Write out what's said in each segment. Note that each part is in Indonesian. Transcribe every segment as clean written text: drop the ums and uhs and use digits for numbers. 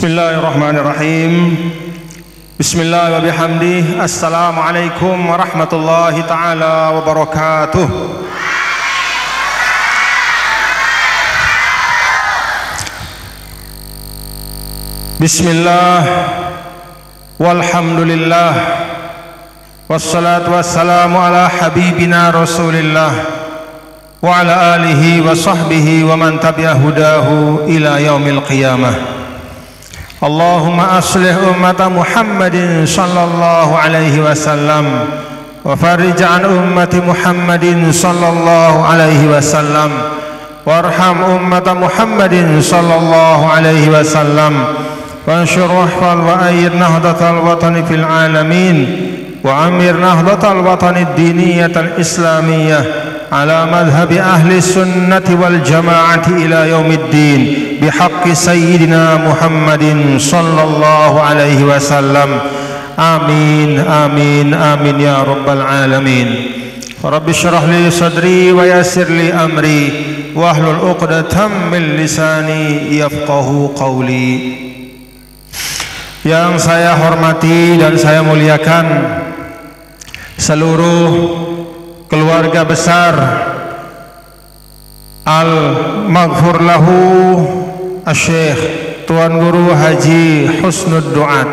Bismillahirrahmanirrahim. Bismillah wa bihamdih. Assalamualaikum warahmatullahi ta'ala wabarakatuh. Bismillah walhamdulillah wassalatu wassalamu ala habibina rasulillah wa ala alihi wa sahbihi wa man tabi'a hudahu ila yaumil qiyamah. Allahumma aslih ummata Muhammadin sallallahu alaihi wasallam wa farij an ummati Muhammadin sallallahu alaihi wasallam warham ummata Muhammadin sallallahu alaihi wasallam wanshur wahfal wa ayyid nahdatal watani fil alamin wa amir nahdatal watani ad-diniyatal islamiyah ala madhhabi ahli sunnati wal jama'ati ila yaumiddin bihaqqi sayyidina Muhammadin sallallahu alaihi wasallam. Amin amin amin ya rabbal alamin. Rabbi shrah li sadri wa yassir li amri wahlul 'uqdatam min lisani yafqahu qawli. Yang saya hormati dan saya muliakan seluruh keluarga besar Al-Maghfur Lahu Asy-Syaikh Tuan Guru Haji Husnud Duat.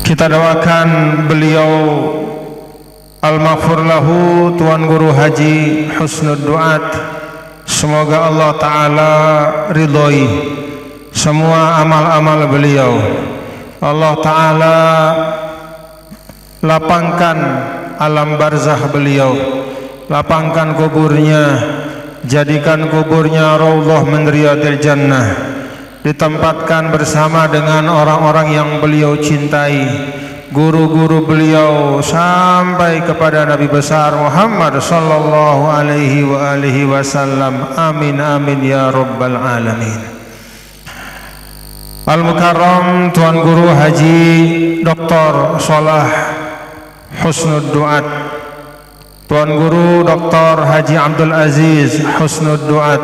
Kita doakan beliau Al-Maghfur Lahu Tuan Guru Haji Husnud Duat, semoga Allah Ta'ala ridhoi semua amal-amal beliau. Allah Ta'ala lapangkan alam barzah beliau, lapangkan kuburnya, jadikan kuburnya raudhah min riyadil jannah, ditempatkan bersama dengan orang-orang yang beliau cintai, guru-guru beliau sampai kepada Nabi besar Muhammad sallallahu alaihi wa alihi wasallam. Amin amin ya rabbal alamin. Al-Mukarram Tuan Guru Haji Dr. Shalah Husnud Duat, Tuan Guru Dr. Haji Abdul Aziz Husnud Duat,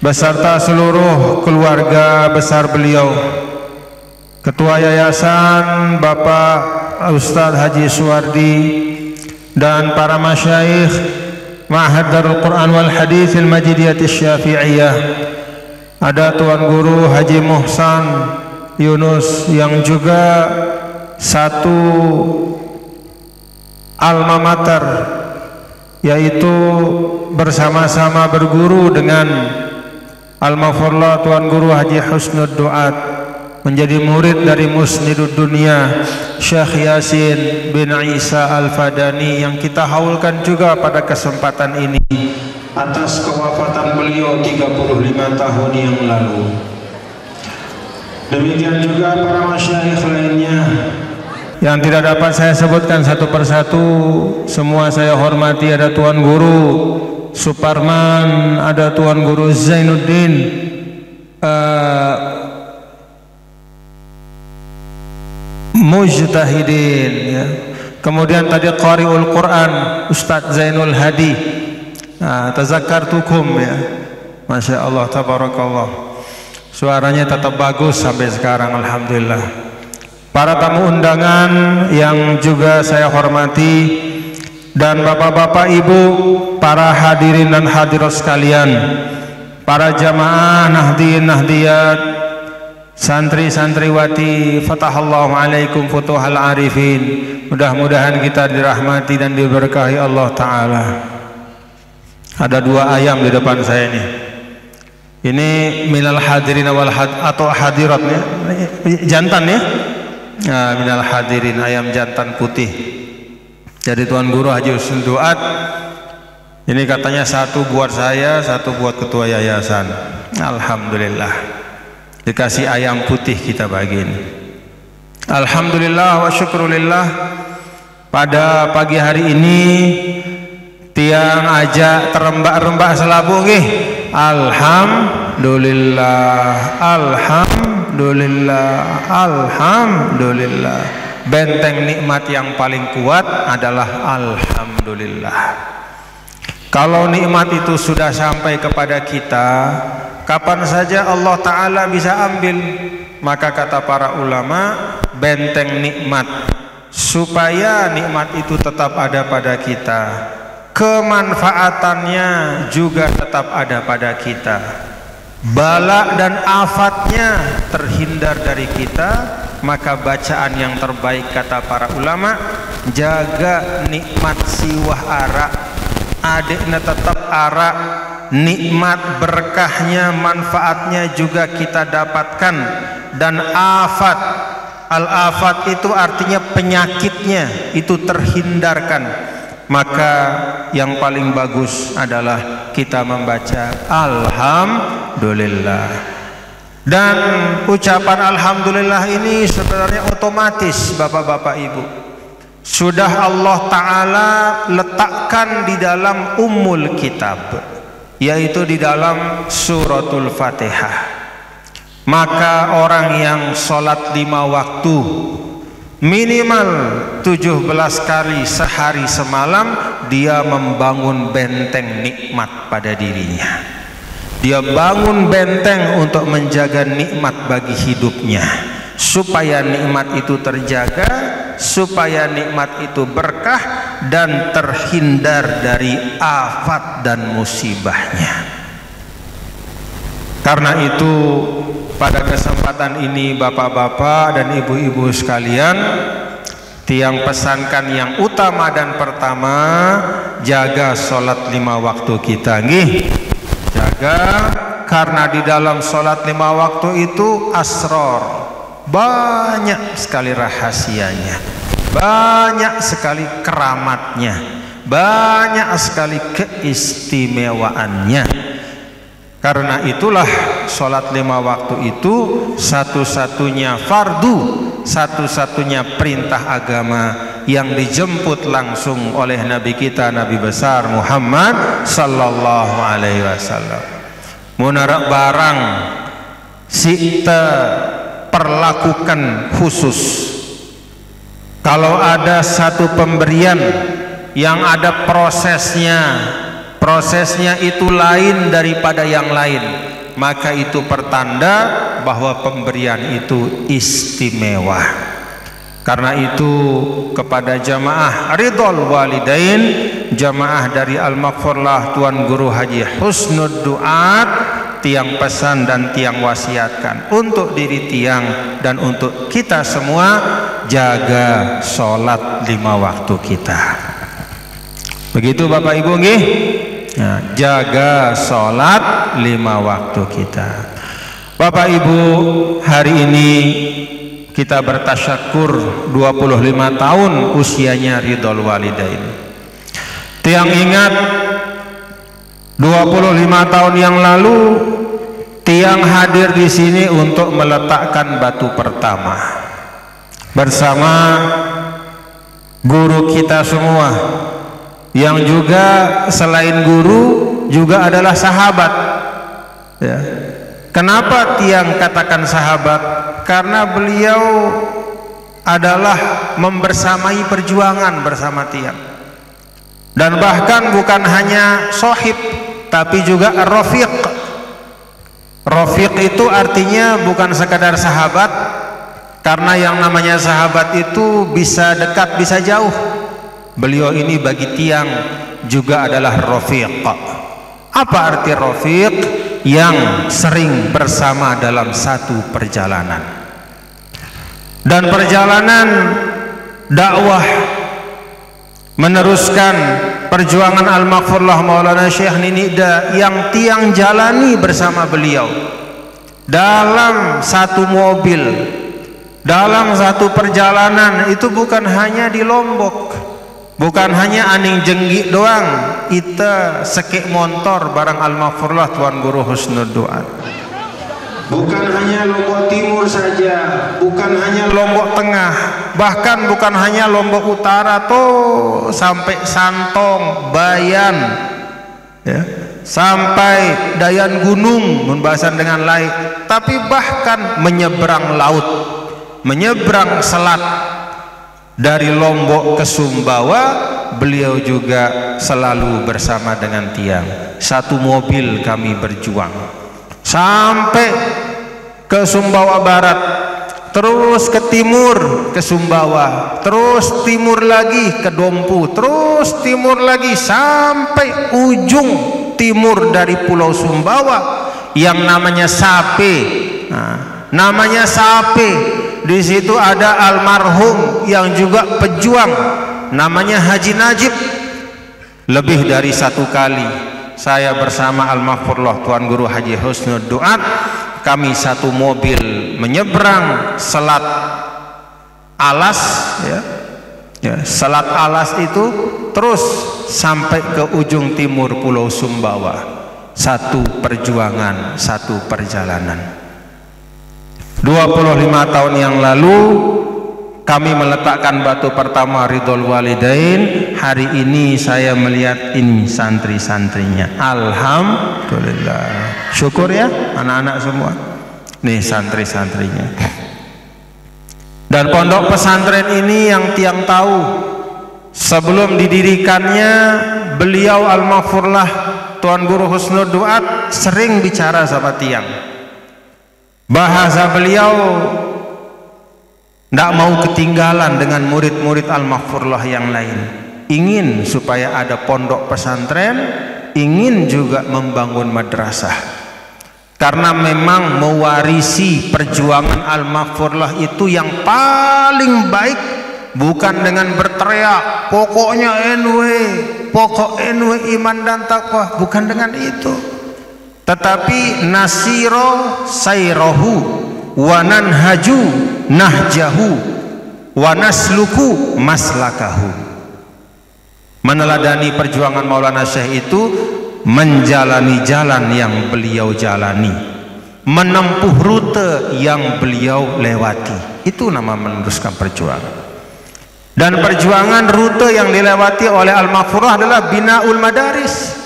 beserta seluruh keluarga besar beliau, Ketua Yayasan Bapak Ustadz Haji Suwardi, dan para masyayikh Ma'had Darul Quran wal Hadits Al-Majidiyah Syafi'iyah. Ada Tuan Guru Haji Muhsan Yunus yang juga satu alma mater, yaitu bersama-sama berguru dengan Al-Maghfurlah Tuan Guru Haji Husnud Duat, menjadi murid dari Musnidud Dunia Syekh Yasin bin Isa Al-Fadani, yang kita haulkan juga pada kesempatan ini atas kewafatan beliau 35 tahun yang lalu. Demikian juga para masyayikh lainnya yang tidak dapat saya sebutkan satu persatu, semua saya hormati. Ada Tuan Guru Suparman, ada Tuan Guru Zainuddin, Mujtahidin, ya. Kemudian tadi Qari'ul Quran Ustadz Zainul Hadi, Tazakkartukum, ya. Masya Allah, tabarakallah, suaranya tetap bagus sampai sekarang, alhamdulillah. Para tamu undangan yang juga saya hormati, dan bapak-bapak, ibu, para hadirin dan hadirat sekalian, para jamaah nahdien nahdiyat, santri-santriwati, fatahallahu alaikum futuhal arifin. Mudah-mudahan kita dirahmati dan diberkahi Allah Ta'ala. Ada dua ayam di depan saya ini. Ini minal hadirin wal atau hadirat, ya, jantan, ya. Nah, minal hadirin, ayam jantan putih. Jadi Tuan Guru Haji Husnud Duat ini katanya satu buat saya, satu buat ketua yayasan. Alhamdulillah, dikasih ayam putih kita bagi ini. Alhamdulillah wa syukrulillah. Pada pagi hari ini tiang aja terembak-rembak selabu nggih. Alhamdulillah, alhamdulillah, alhamdulillah. Benteng nikmat yang paling kuat adalah alhamdulillah. Kalau nikmat itu sudah sampai kepada kita, kapan saja Allah Ta'ala bisa ambil. Maka kata para ulama, benteng nikmat supaya nikmat itu tetap ada pada kita, kemanfaatannya juga tetap ada pada kita, bala dan afatnya terhindar dari kita. Maka bacaan yang terbaik kata para ulama, jaga nikmat siwah ara, adiknya tetap ara, nikmat berkahnya, manfaatnya juga kita dapatkan. Dan afat, al-afat itu artinya penyakitnya itu terhindarkan. Maka yang paling bagus adalah kita membaca alhamdulillah. Dan ucapan alhamdulillah ini sebenarnya otomatis Bapak-bapak Ibu, sudah Allah Ta'ala letakkan di dalam ummul kitab, yaitu di dalam suratul Fatihah. Maka orang yang sholat 5 waktu minimal 17 kali sehari semalam, dia membangun benteng nikmat pada dirinya. Dia bangun benteng untuk menjaga nikmat bagi hidupnya, supaya nikmat itu terjaga, supaya nikmat itu berkah dan terhindar dari afat dan musibahnya. Karena itu pada kesempatan ini bapak-bapak dan ibu-ibu sekalian, tiang pesankan yang utama dan pertama, jaga sholat 5 waktu kita, nggih. Jaga, karena di dalam sholat 5 waktu itu asror, banyak sekali rahasianya, banyak sekali keramatnya, banyak sekali keistimewaannya. Karena itulah sholat 5 waktu itu satu-satunya fardu, satu-satunya perintah agama yang dijemput langsung oleh Nabi kita, Nabi besar Muhammad sallallahu alaihi wasallam. Munarak barang kita perlakukan khusus. Kalau ada satu pemberian yang ada prosesnya itu lain daripada yang lain, maka itu pertanda bahwa pemberian itu istimewa. Karena itu kepada jamaah Ridhol Walidain, jamaah dari Al-Maghfurlah Tuan Guru Haji Husnud Duat, tiang pesan dan tiang wasiatkan untuk diri tiang dan untuk kita semua, jaga sholat 5 waktu kita. Begitu Bapak Ibu nggih? Nah, jaga sholat 5 waktu kita. Bapak Ibu, hari ini kita bertasyakur 25 tahun usianya Ridhol Walidain. Tiang ingat 25 tahun yang lalu tiang hadir di sini untuk meletakkan batu pertama bersama guru kita semua, yang juga selain guru juga adalah sahabat, ya. Kenapa tiang katakan sahabat? Karena beliau adalah membersamai perjuangan bersama tiang, dan bahkan bukan hanya sohib tapi juga rafiq. Rafiq itu artinya bukan sekadar sahabat, karena yang namanya sahabat itu bisa dekat bisa jauh. Beliau ini bagi tiang juga adalah rafiq. Apa arti rafiq? Yang sering bersama dalam satu perjalanan, dan perjalanan dakwah meneruskan perjuangan Al-Maghfurlah Maulana Syekh Ninida yang tiang jalani bersama beliau dalam satu mobil, dalam satu perjalanan. Itu bukan hanya di Lombok, bukan hanya aning jenggi doang, ita sekek motor barang Al-Maghfurlah Tuan Guru Husnud Duat. Bukan hanya Lombok Timur saja, bukan hanya Lombok Tengah, bahkan bukan hanya Lombok Utara tuh, sampai Santong, Bayan, ya, sampai Dayan Gunung membahasan dengan lain, tapi bahkan menyeberang laut, menyeberang selat dari Lombok ke Sumbawa, beliau juga selalu bersama dengan tiang. Satu mobil kami berjuang sampai ke Sumbawa Barat, terus ke timur ke Sumbawa, terus timur lagi ke Dompu, terus timur lagi sampai ujung timur dari Pulau Sumbawa yang namanya Sape. Namanya Sape. Di situ ada almarhum yang juga pejuang, namanya Haji Najib. Lebih dari satu kali saya bersama Al-Maghfurullah Tuan Guru Haji Husnud Duat, kami satu mobil menyeberang Selat Alas, Selat Alas itu terus sampai ke ujung timur Pulau Sumbawa. Satu perjuangan, satu perjalanan. 25 tahun yang lalu kami meletakkan batu pertama Ridhol Walidain. Hari ini saya melihat ini santri-santrinya. Alhamdulillah. Syukur ya anak-anak semua. Nih santri-santrinya. Dan pondok pesantren ini yang tiang tahu, sebelum didirikannya beliau Al-Maghfurullah Tuan Guru Husnud Duat sering bicara sama tiang. Bahasa beliau tidak mau ketinggalan dengan murid-murid Al-Maghfurullah yang lain. Ingin supaya ada pondok pesantren, ingin juga membangun madrasah. Karena memang mewarisi perjuangan Al-Maghfurullah itu yang paling baik, bukan dengan berteriak pokoknya NW, pokok NW iman dan takwa, bukan dengan itu. Tetapi nasiro sayrohu wa nanhaju nahjahu wa nasluku maslakahu. Meneladani perjuangan Maulana Syekh itu menjalani jalan yang beliau jalani, menempuh rute yang beliau lewati. Itu nama meneruskan perjuangan. Dan perjuangan rute yang dilewati oleh Al-Maghfurullah adalah binaul madaris.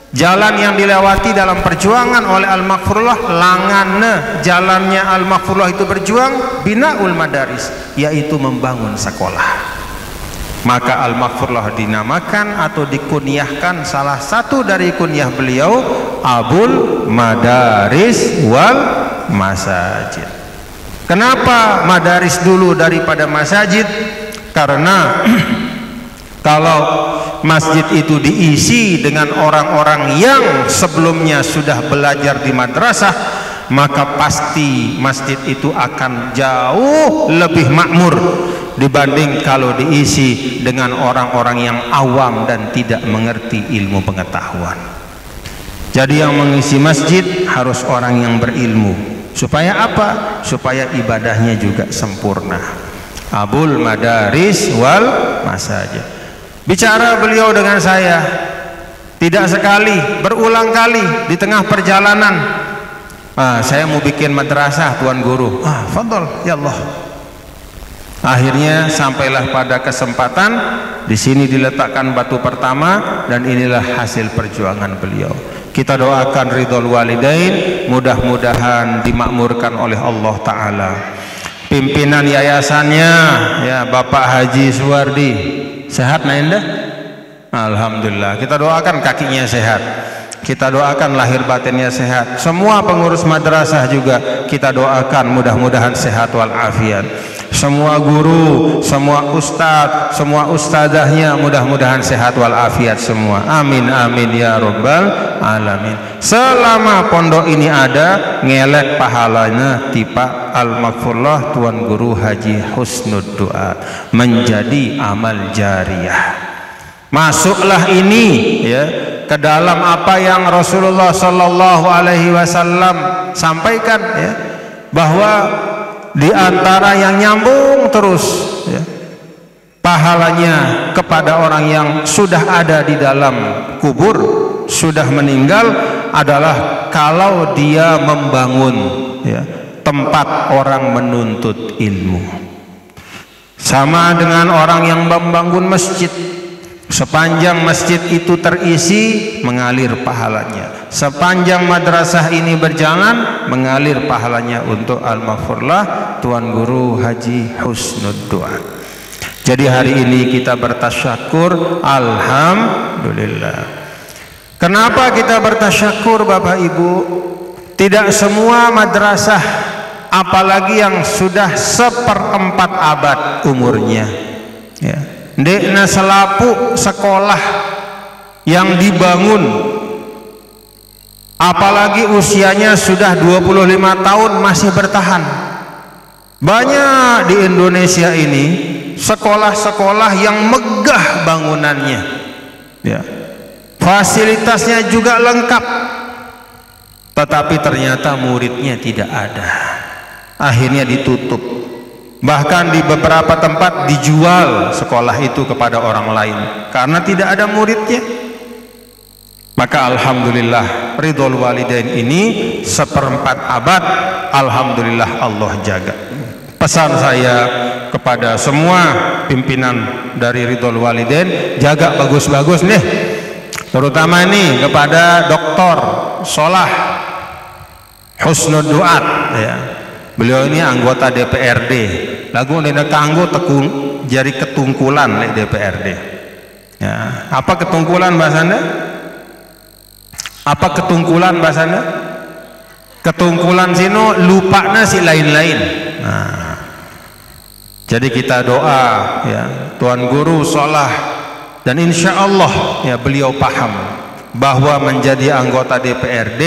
Jalan yang dilewati dalam perjuangan oleh Al-Maghfurullah, langana jalannya Al-Maghfurullah itu berjuang binaul madaris, yaitu membangun sekolah. Maka Al-Maghfurullah dinamakan atau dikunyahkan, salah satu dari kunyah beliau Abul Madaris wal Masajid. Kenapa madaris dulu daripada masajid? Karena kalau masjid itu diisi dengan orang-orang yang sebelumnya sudah belajar di madrasah, maka pasti masjid itu akan jauh lebih makmur dibanding kalau diisi dengan orang-orang yang awam dan tidak mengerti ilmu pengetahuan. Jadi yang mengisi masjid harus orang yang berilmu. Supaya apa? Supaya ibadahnya juga sempurna. Abul Madaris wal Masajid. Bicara beliau dengan saya tidak sekali, berulang kali di tengah perjalanan. Saya mau bikin madrasah Tuan Guru. Fadol ya Allah. Akhirnya sampailah pada kesempatan di sini diletakkan batu pertama, dan inilah hasil perjuangan beliau. Kita doakan Ridhol Walidain, mudah-mudahan dimakmurkan oleh Allah Ta'ala. Pimpinan yayasannya ya Bapak Haji Suwardi, sehat nah indah? Alhamdulillah. Kita doakan kakinya sehat, kita doakan lahir batinnya sehat. Semua pengurus madrasah juga kita doakan mudah-mudahan sehat walafiat. Semua guru, semua ustadz, semua ustadzahnya mudah-mudahan sehat walafiat semua. Amin amin ya rabbal alamin. Selama pondok ini ada, ngelek pahalanya tipa Al-Maghfurullah Tuan Guru Haji Husnud Duat menjadi amal jariyah. Masuklah ini ya ke dalam apa yang Rasulullah Sallallahu Alaihi Wasallam sampaikan ya, bahwa di antara yang nyambung terus ya, pahalanya kepada orang yang sudah ada di dalam kubur, sudah meninggal, adalah kalau dia membangun ya, tempat orang menuntut ilmu. Sama dengan orang yang membangun masjid, sepanjang masjid itu terisi mengalir pahalanya. Sepanjang madrasah ini berjalan mengalir pahalanya untuk Al-Maghfurullah Tuan Guru Haji Husnud Duat. Jadi hari ini kita bertasyakur, alhamdulillah. Kenapa kita bertasyakur Bapak Ibu? Tidak semua madrasah, apalagi yang sudah 1/4 abad umurnya, ya, ndekna selapu sekolah yang dibangun, apalagi usianya sudah 25 tahun masih bertahan. Banyak di Indonesia ini sekolah-sekolah yang megah bangunannya, ya, fasilitasnya juga lengkap, tetapi ternyata muridnya tidak ada. Akhirnya ditutup, bahkan di beberapa tempat dijual sekolah itu kepada orang lain karena tidak ada muridnya. Maka alhamdulillah ridhol walidain ini 1/4 abad, alhamdulillah Allah jaga. Pesan saya kepada semua pimpinan dari ridhol walidain, jaga bagus-bagus nih, terutama nih kepada Dr. Solah Husnud Duat, ya. Beliau ini anggota DPRD, lagu dina kanggo tekung jari ketungkulan di DPRD, ya. Apa ketungkulan bahasanya? Apa ketungkulan bahasanya? Ketungkulan sino lupa nasi lain-lain. Nah, jadi kita doa, ya, Tuan Guru Solah, dan insya Allah, ya, beliau paham bahwa menjadi anggota DPRD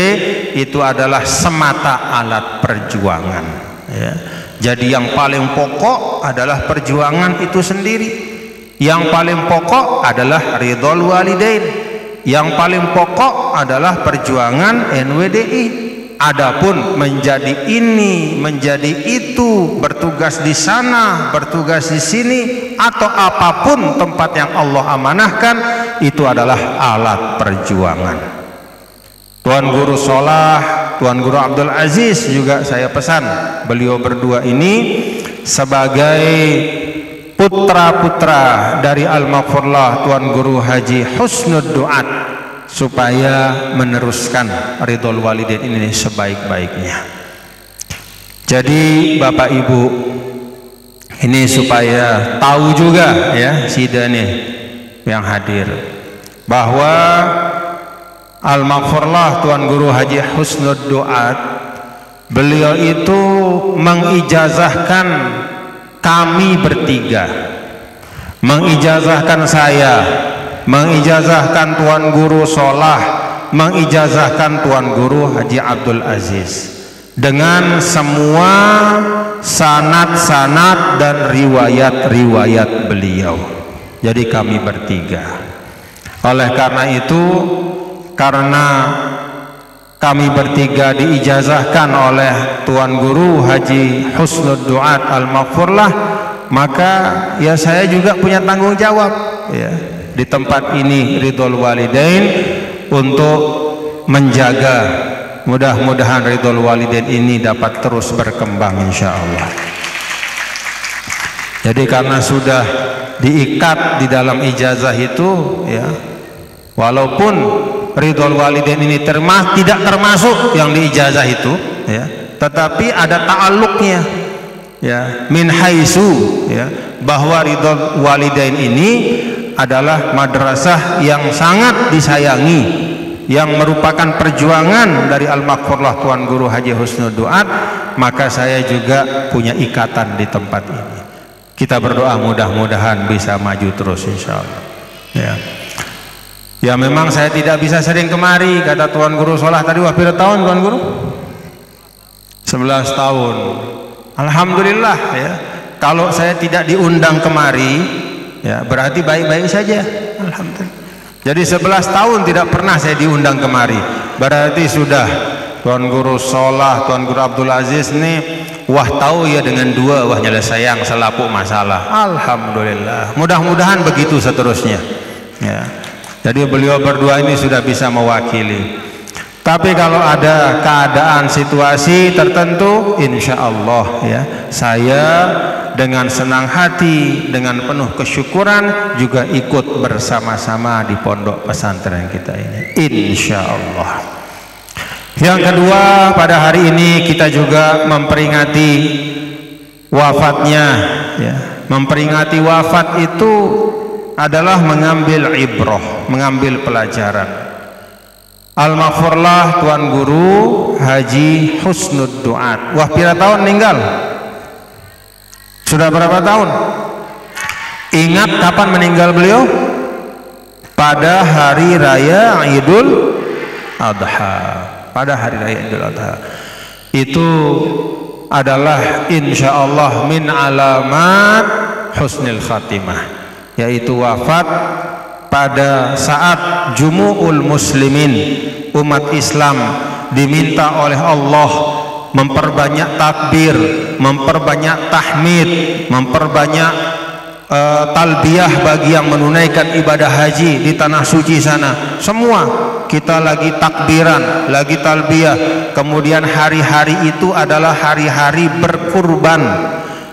itu adalah semata alat perjuangan, ya. Jadi yang paling pokok adalah perjuangan itu sendiri. Yang paling pokok adalah ridhol walidain. Yang paling pokok adalah perjuangan NWDI. Adapun menjadi ini, menjadi itu, bertugas di sana, bertugas di sini, atau apapun tempat yang Allah amanahkan, itu adalah alat perjuangan. Tuan Guru Solah, Tuan Guru Abdul Aziz juga saya pesan, beliau berdua ini sebagai putra-putra dari Al-Maghfurlah Tuan Guru Haji Husnud Duat, supaya meneruskan ridhol walidain ini sebaik-baiknya. Jadi Bapak Ibu, ini supaya tahu juga, ya, sidane yang hadir, bahwa Al-Maghfurlah Tuan Guru Haji Husnud Duat, beliau itu mengijazahkan kami bertiga, mengijazahkan saya, mengijazahkan Tuan Guru Solah, mengijazahkan Tuan Guru Haji Abdul Aziz dengan semua sanad-sanad dan riwayat-riwayat beliau. Jadi kami bertiga. Oleh karena itu, karena kami bertiga diijazahkan oleh Tuan Guru Haji Husnud Duat Al-Maghfurlah, maka ya saya juga punya tanggung jawab, ya, di tempat ini ridhol walidain untuk menjaga, mudah-mudahan ridhol walidain ini dapat terus berkembang insya Allah. Jadi karena sudah diikat di dalam ijazah itu, ya, walaupun ridhol walidain ini tidak termasuk yang diijazah itu, ya, tetapi ada ta'alluqnya, ya, min haitsu, ya, bahwa ridhol walidain ini adalah madrasah yang sangat disayangi, yang merupakan perjuangan dari Al-Maghfurlah Tuan Guru Haji Husnud Duat, maka saya juga punya ikatan di tempat ini. Kita berdoa mudah-mudahan bisa maju terus insya Allah, ya. Ya memang saya tidak bisa sering kemari, kata Tuan Guru Solah tadi. Wah, berapa tahun Tuan Guru? 11 tahun. Alhamdulillah, ya. Kalau saya tidak diundang kemari, ya berarti baik-baik saja. Alhamdulillah. Jadi 11 tahun tidak pernah saya diundang kemari, berarti sudah Tuan Guru Solah, Tuan Guru Abdul Aziz nih, wah tahu ya dengan dua, wah nyelesaian selapuk masalah. Alhamdulillah. Mudah-mudahan begitu seterusnya, ya. Jadi beliau berdua ini sudah bisa mewakili. Tapi kalau ada keadaan situasi tertentu, insya Allah, ya, saya dengan senang hati, dengan penuh kesyukuran juga ikut bersama-sama di pondok pesantren kita ini, insya Allah. Yang kedua, pada hari ini kita juga memperingati wafatnya, ya, Memperingati wafat itu adalah mengambil ibrah, mengambil pelajaran. Al-Maghfurlah Tuan Guru Haji Husnud Duat. Wah, pira tahun meninggal? Sudah berapa tahun? Ingat kapan meninggal beliau? Pada hari raya Idul Adha. Pada hari raya Idul Adha. Itu adalah insya Allah min alamat husnil khatimah, yaitu wafat pada saat jumu'ul muslimin, umat Islam diminta oleh Allah memperbanyak takbir, memperbanyak tahmid, memperbanyak talbiyah bagi yang menunaikan ibadah haji di tanah suci sana. Semua kita lagi takbiran, lagi talbiyah. Kemudian hari-hari itu adalah hari-hari berkurban,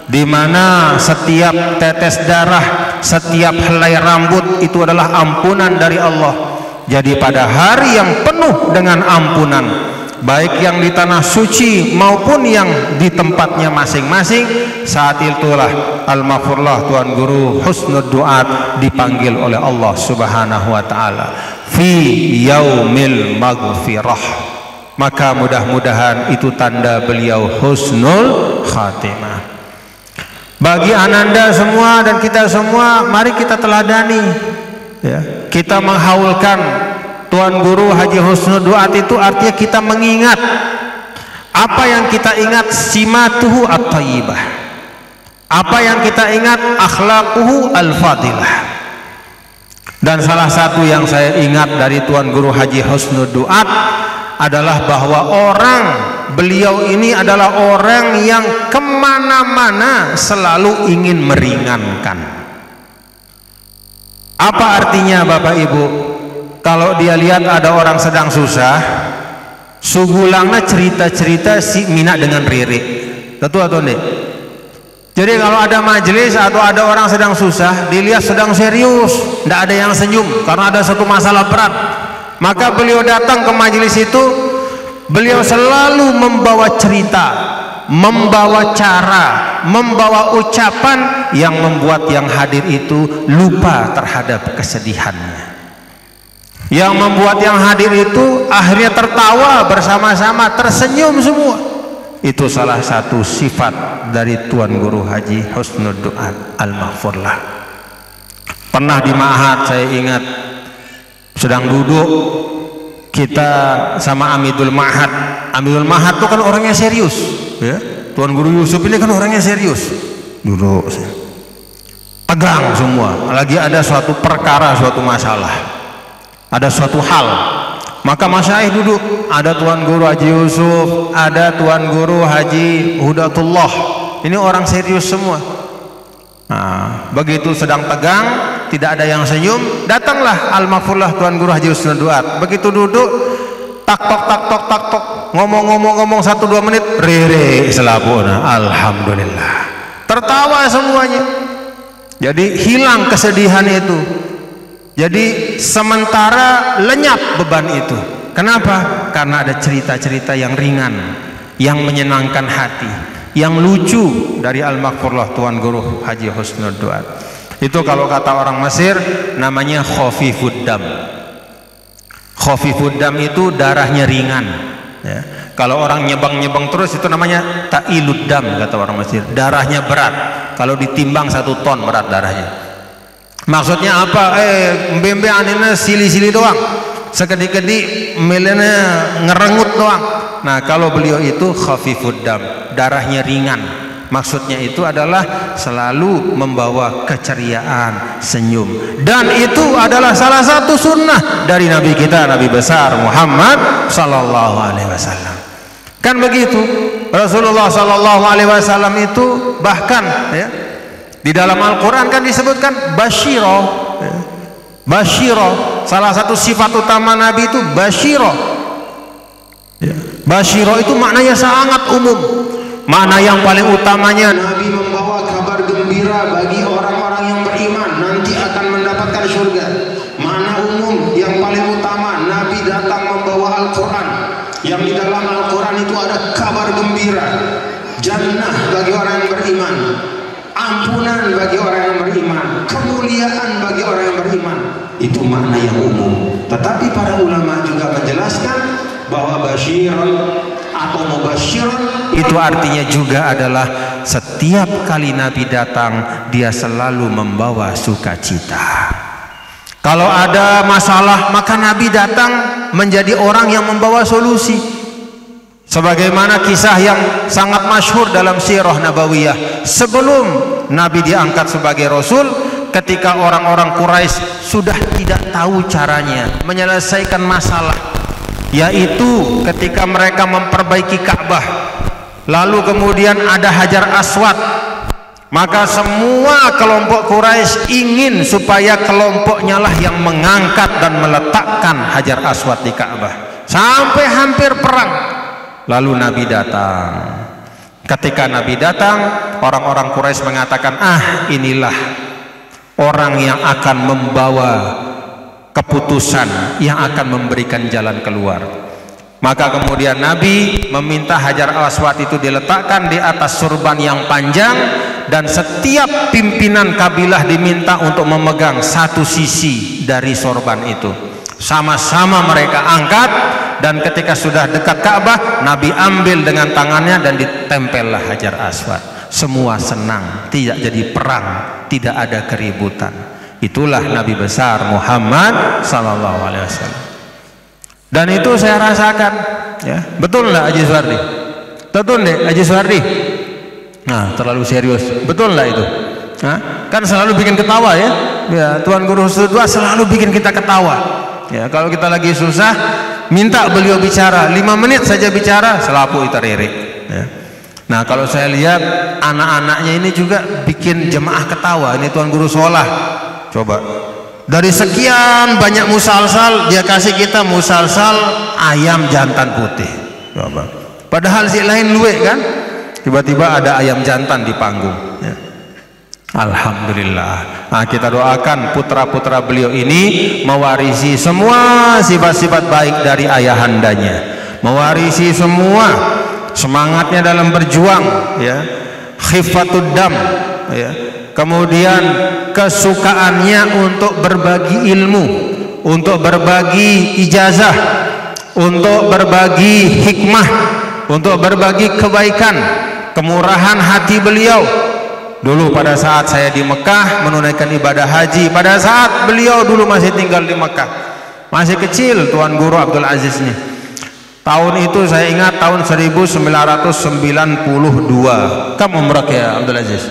di mana setiap tetes darah, setiap helai rambut itu adalah ampunan dari Allah. Jadi pada hari yang penuh dengan ampunan, baik yang di tanah suci maupun yang di tempatnya masing-masing, saat itulah Al-Maghfurlah Tuan Guru Husnud Duat dipanggil oleh Allah Subhanahu wa taala fi yaumil maghfirah. Maka mudah-mudahan itu tanda beliau husnul khatimah. Bagi ananda semua dan kita semua, mari kita teladani, ya. Kita menghaulkan Tuan Guru Haji Husnul Duat itu artinya kita mengingat apa yang kita ingat, simatuhu at-tayyibah. Apa yang kita ingat, akhlaquhu al-fadilah. Dan salah satu yang saya ingat dari Tuan Guru Haji Husnul Duat adalah bahwa beliau ini adalah orang yang kemana-mana selalu ingin meringankan. Apa artinya Bapak Ibu? Kalau dia lihat ada orang sedang susah, sugulangnya cerita-cerita si mina dengan ririk. Betul atau enggak? Jadi kalau ada majelis atau ada orang sedang susah, dilihat sedang serius, tidak ada yang senyum karena ada satu masalah berat. Maka beliau datang ke majelis itu, beliau selalu membawa cerita, membawa cara, membawa ucapan yang membuat yang hadir itu lupa terhadap kesedihannya. Yang membuat yang hadir itu akhirnya tertawa bersama-sama, tersenyum semua. Itu salah satu sifat dari Tuan Guru Haji Husnul Duat Al-Maghfurlah. Pernah di Ma'had saya ingat, sedang duduk kita sama Amidul Ma'had. Amidul Ma'had itu kan orangnya serius, ya. Tuan Guru Yusuf ini kan orangnya serius. Duduk tegang semua, lagi ada suatu perkara, suatu masalah, ada suatu hal. Maka masyaikh duduk, ada Tuan Guru Haji Yusuf, ada Tuan Guru Haji Hudatullah. Ini orang serius semua. Nah, begitu sedang tegang, tidak ada yang senyum, datanglah Al-Maghfurlah Tuan Guru Haji Husnul Duat. Begitu duduk, tak tok, ngomong 1-2 menit, rere selapuna, alhamdulillah, tertawa semuanya. Jadi hilang kesedihan itu. Jadi sementara lenyap beban itu. Kenapa? Karena ada cerita-cerita yang ringan, yang menyenangkan hati, yang lucu dari Al-Maghfurlah Tuan Guru Haji Husnul Duat. Itu kalau kata orang Mesir namanya khafifud dam. Khafifud dam itu darahnya ringan, ya. Kalau orang nyebang terus itu namanya ta'ilud dam, kata orang Mesir, darahnya berat. Kalau ditimbang 1 ton berat darahnya. Maksudnya apa? Mbembe anina sili-sili doang, sekedi-kedi melena ngerengut doang. Nah, kalau beliau itu khafifud dam, darahnya ringan. Maksudnya itu adalah selalu membawa keceriaan, senyum. Dan itu adalah salah satu sunnah dari Nabi kita, Nabi besar Muhammad sallallahu alaihi wasallam. Kan begitu? Rasulullah sallallahu alaihi wasallam itu bahkan, ya, di dalam Al-Qur'an kan disebutkan basyiro, ya. Basyiro, salah satu sifat utama Nabi itu basyiro, ya. Basyiro itu maknanya sangat umum. Mana yang paling utamanya, Nabi membawa kabar gembira bagi orang-orang yang beriman nanti akan mendapatkan surga. Mana umum yang paling utama, Nabi datang membawa Al-Quran, yang di dalam Al-Quran itu ada kabar gembira, jannah bagi orang yang beriman, ampunan bagi orang yang beriman, kemuliaan bagi orang yang beriman. Itu makna yang umum. Tetapi para ulama juga menjelaskan bahwa basyiran atau mubasyiran itu artinya juga adalah setiap kali Nabi datang dia selalu membawa sukacita. Kalau ada masalah maka Nabi datang menjadi orang yang membawa solusi. Sebagaimana kisah yang sangat masyhur dalam sirah nabawiyah, sebelum Nabi diangkat sebagai Rasul, ketika orang-orang Quraisy sudah tidak tahu caranya menyelesaikan masalah, yaitu ketika mereka memperbaiki Ka'bah, lalu kemudian ada Hajar Aswad, maka semua kelompok Quraisy ingin supaya kelompoknya lah yang mengangkat dan meletakkan Hajar Aswad di Ka'bah, sampai hampir perang. Lalu Nabi datang. Ketika Nabi datang, orang-orang Quraisy mengatakan, inilah orang yang akan membawa keputusan, yang akan memberikan jalan keluar. Maka kemudian Nabi meminta Hajar Aswad itu diletakkan di atas surban yang panjang, dan setiap pimpinan kabilah diminta untuk memegang satu sisi dari sorban itu. Sama-sama mereka angkat, dan ketika sudah dekat Ka'bah, Nabi ambil dengan tangannya dan ditempellah Hajar Aswad. Semua senang, tidak jadi perang, tidak ada keributan. Itulah Nabi besar Muhammad sallallahu alaihi wasallam. Dan itu saya rasakan, ya. Betul nggak Haji Suwardi? Betul nih Haji Suwardi? Nah, terlalu serius. Betul nggak itu? Kan selalu bikin ketawa, ya. Ya, Tuan Guru Husnudua selalu bikin kita ketawa. Ya, kalau kita lagi susah, minta beliau bicara 5 menit saja bicara, selapu itarere. Ya. Nah, kalau saya lihat anak-anaknya ini juga bikin jemaah ketawa. Ini Tuan Guru Sholah, coba dari sekian banyak musalsal dia kasih kita musalsal ayam jantan putih. Coba. Padahal si lain luwe kan, tiba-tiba ada ayam jantan di panggung. Ya. Alhamdulillah. Nah, kita doakan putra-putra beliau ini mewarisi semua sifat-sifat baik dari ayahandanya, mewarisi semua semangatnya dalam berjuang, ya, khifatud dam, ya, kemudian kesukaannya untuk berbagi ilmu, untuk berbagi ijazah, untuk berbagi hikmah, untuk berbagi kebaikan, kemurahan hati beliau. Dulu pada saat saya di Mekah menunaikan ibadah haji, pada saat beliau dulu masih tinggal di Mekah, masih kecil Tuan Guru Abdul Aziz nih. Tahun itu saya ingat tahun 1992. Kamu umrah ya Abdul Aziz?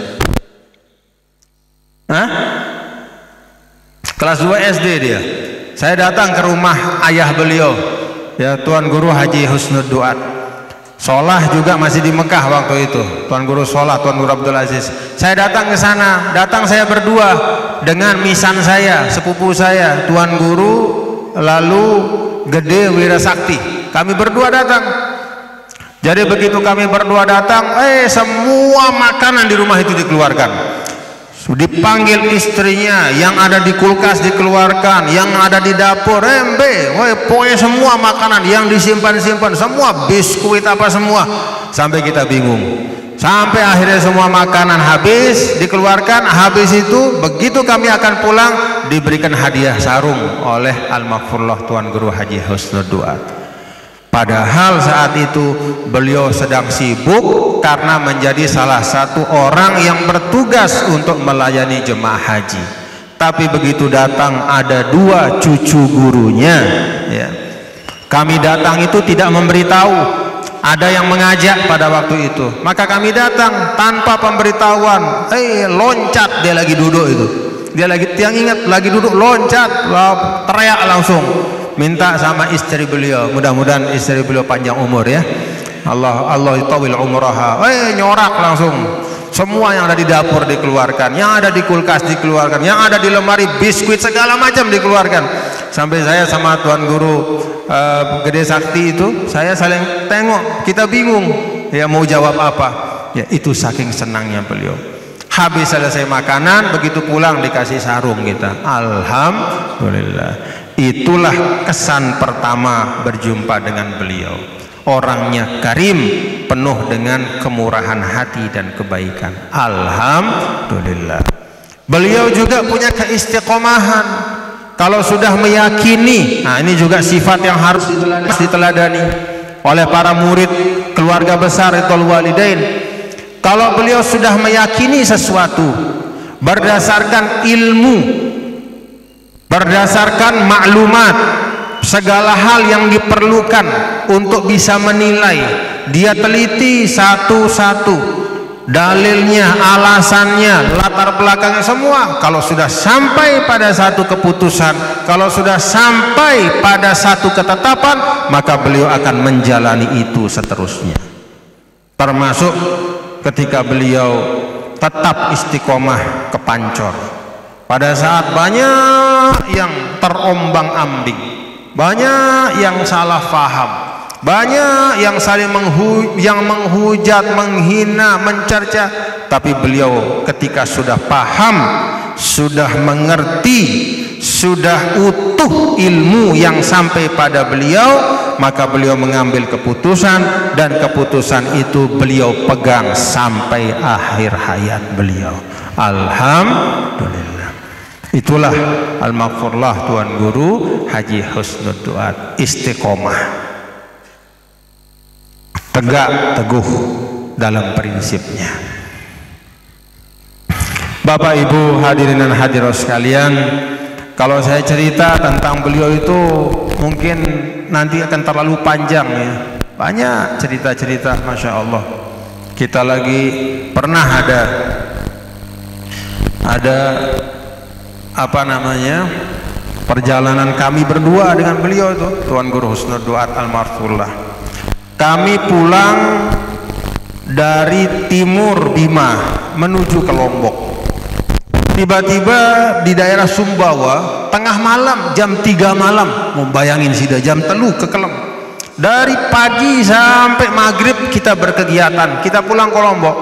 Kelas 2 SD dia. Saya datang ke rumah ayah beliau, ya, Tuan Guru Haji Husnudduat. Sholah juga masih di Mekah waktu itu, Tuan Guru Sholah, Tuan Guru Abdul Aziz. Saya datang ke sana, saya berdua dengan misan saya, sepupu saya, Tuan Guru, lalu Gede Wirasakti. Kami berdua datang. Jadi begitu kami berdua datang, semua makanan di rumah itu dikeluarkan. Dipanggil istrinya, yang ada di kulkas dikeluarkan, yang ada di dapur, pokoknya semua makanan yang disimpan-simpan, semua biskuit apa semua, sampai kita bingung. Sampai akhirnya semua makanan habis dikeluarkan. Habis itu begitu kami akan pulang, diberikan hadiah sarung oleh Al-Maghfurullah Tuan Guru Haji Husnudduat. Padahal saat itu beliau sedang sibuk karena menjadi salah satu orang yang bertugas untuk melayani jemaah haji. Tapi begitu datang ada 2 cucu gurunya, ya. Kami datang itu tidak memberitahu, ada yang mengajak pada waktu itu. Maka kami datang tanpa pemberitahuan. Loncat dia lagi duduk itu. Dia lagi, yang ingat lagi duduk, loncat, teriak langsung. Minta sama istri beliau, mudah-mudahan istri beliau panjang umur, ya. Allah tawil umraha. Nyorak langsung. Semua yang ada di dapur dikeluarkan, yang ada di kulkas dikeluarkan, yang ada di lemari biskuit segala macam dikeluarkan. Sampai saya sama Tuan Guru Gede Sakti itu, saya saling tengok, kita bingung, ya, mau jawab apa. Ya, itu saking senangnya beliau. Habis selesai makanan, begitu pulang dikasih sarung kita. Alhamdulillah. Itulah kesan pertama berjumpa dengan beliau. Orangnya karim, penuh dengan kemurahan hati dan kebaikan. Alhamdulillah. Beliau juga punya keistiqomahan. Kalau sudah meyakini, nah ini juga sifat yang harus diteladani oleh para murid keluarga besar Ridhul Walidain. Kalau beliau sudah meyakini sesuatu berdasarkan ilmu, berdasarkan maklumat, segala hal yang diperlukan untuk bisa menilai, dia teliti satu-satu, dalilnya, alasannya, latar belakangnya semua. Kalau sudah sampai pada satu keputusan, kalau sudah sampai pada satu ketetapan, maka beliau akan menjalani itu seterusnya. Termasuk ketika beliau tetap istiqomah ke Pancor pada saat banyak yang terombang-ambing, banyak yang salah faham, banyak yang saling menghujat, menghina, mencerca. Tapi beliau ketika sudah paham, sudah mengerti, sudah utuh ilmu yang sampai pada beliau, maka beliau mengambil keputusan, dan keputusan itu beliau pegang sampai akhir hayat beliau. Alhamdulillah. Itulah al-maghfurlah Tuan Guru Haji Husnud Duat, istiqomah, tegak teguh dalam prinsipnya. Bapak Ibu hadirin dan hadirat sekalian, kalau saya cerita tentang beliau itu mungkin nanti akan terlalu panjang ya. Banyak cerita-cerita, Masya Allah. Kita lagi pernah ada apa namanya, perjalanan kami berdua dengan beliau itu, Tuan Guru Husnud Duat almarhumah. Kami pulang dari timur Bima menuju ke Lombok. Tiba-tiba di daerah Sumbawa tengah malam, jam 3 malam, mau bayangin sida jam telu kekelem. Dari pagi sampai maghrib kita berkegiatan, kita pulang ke Lombok.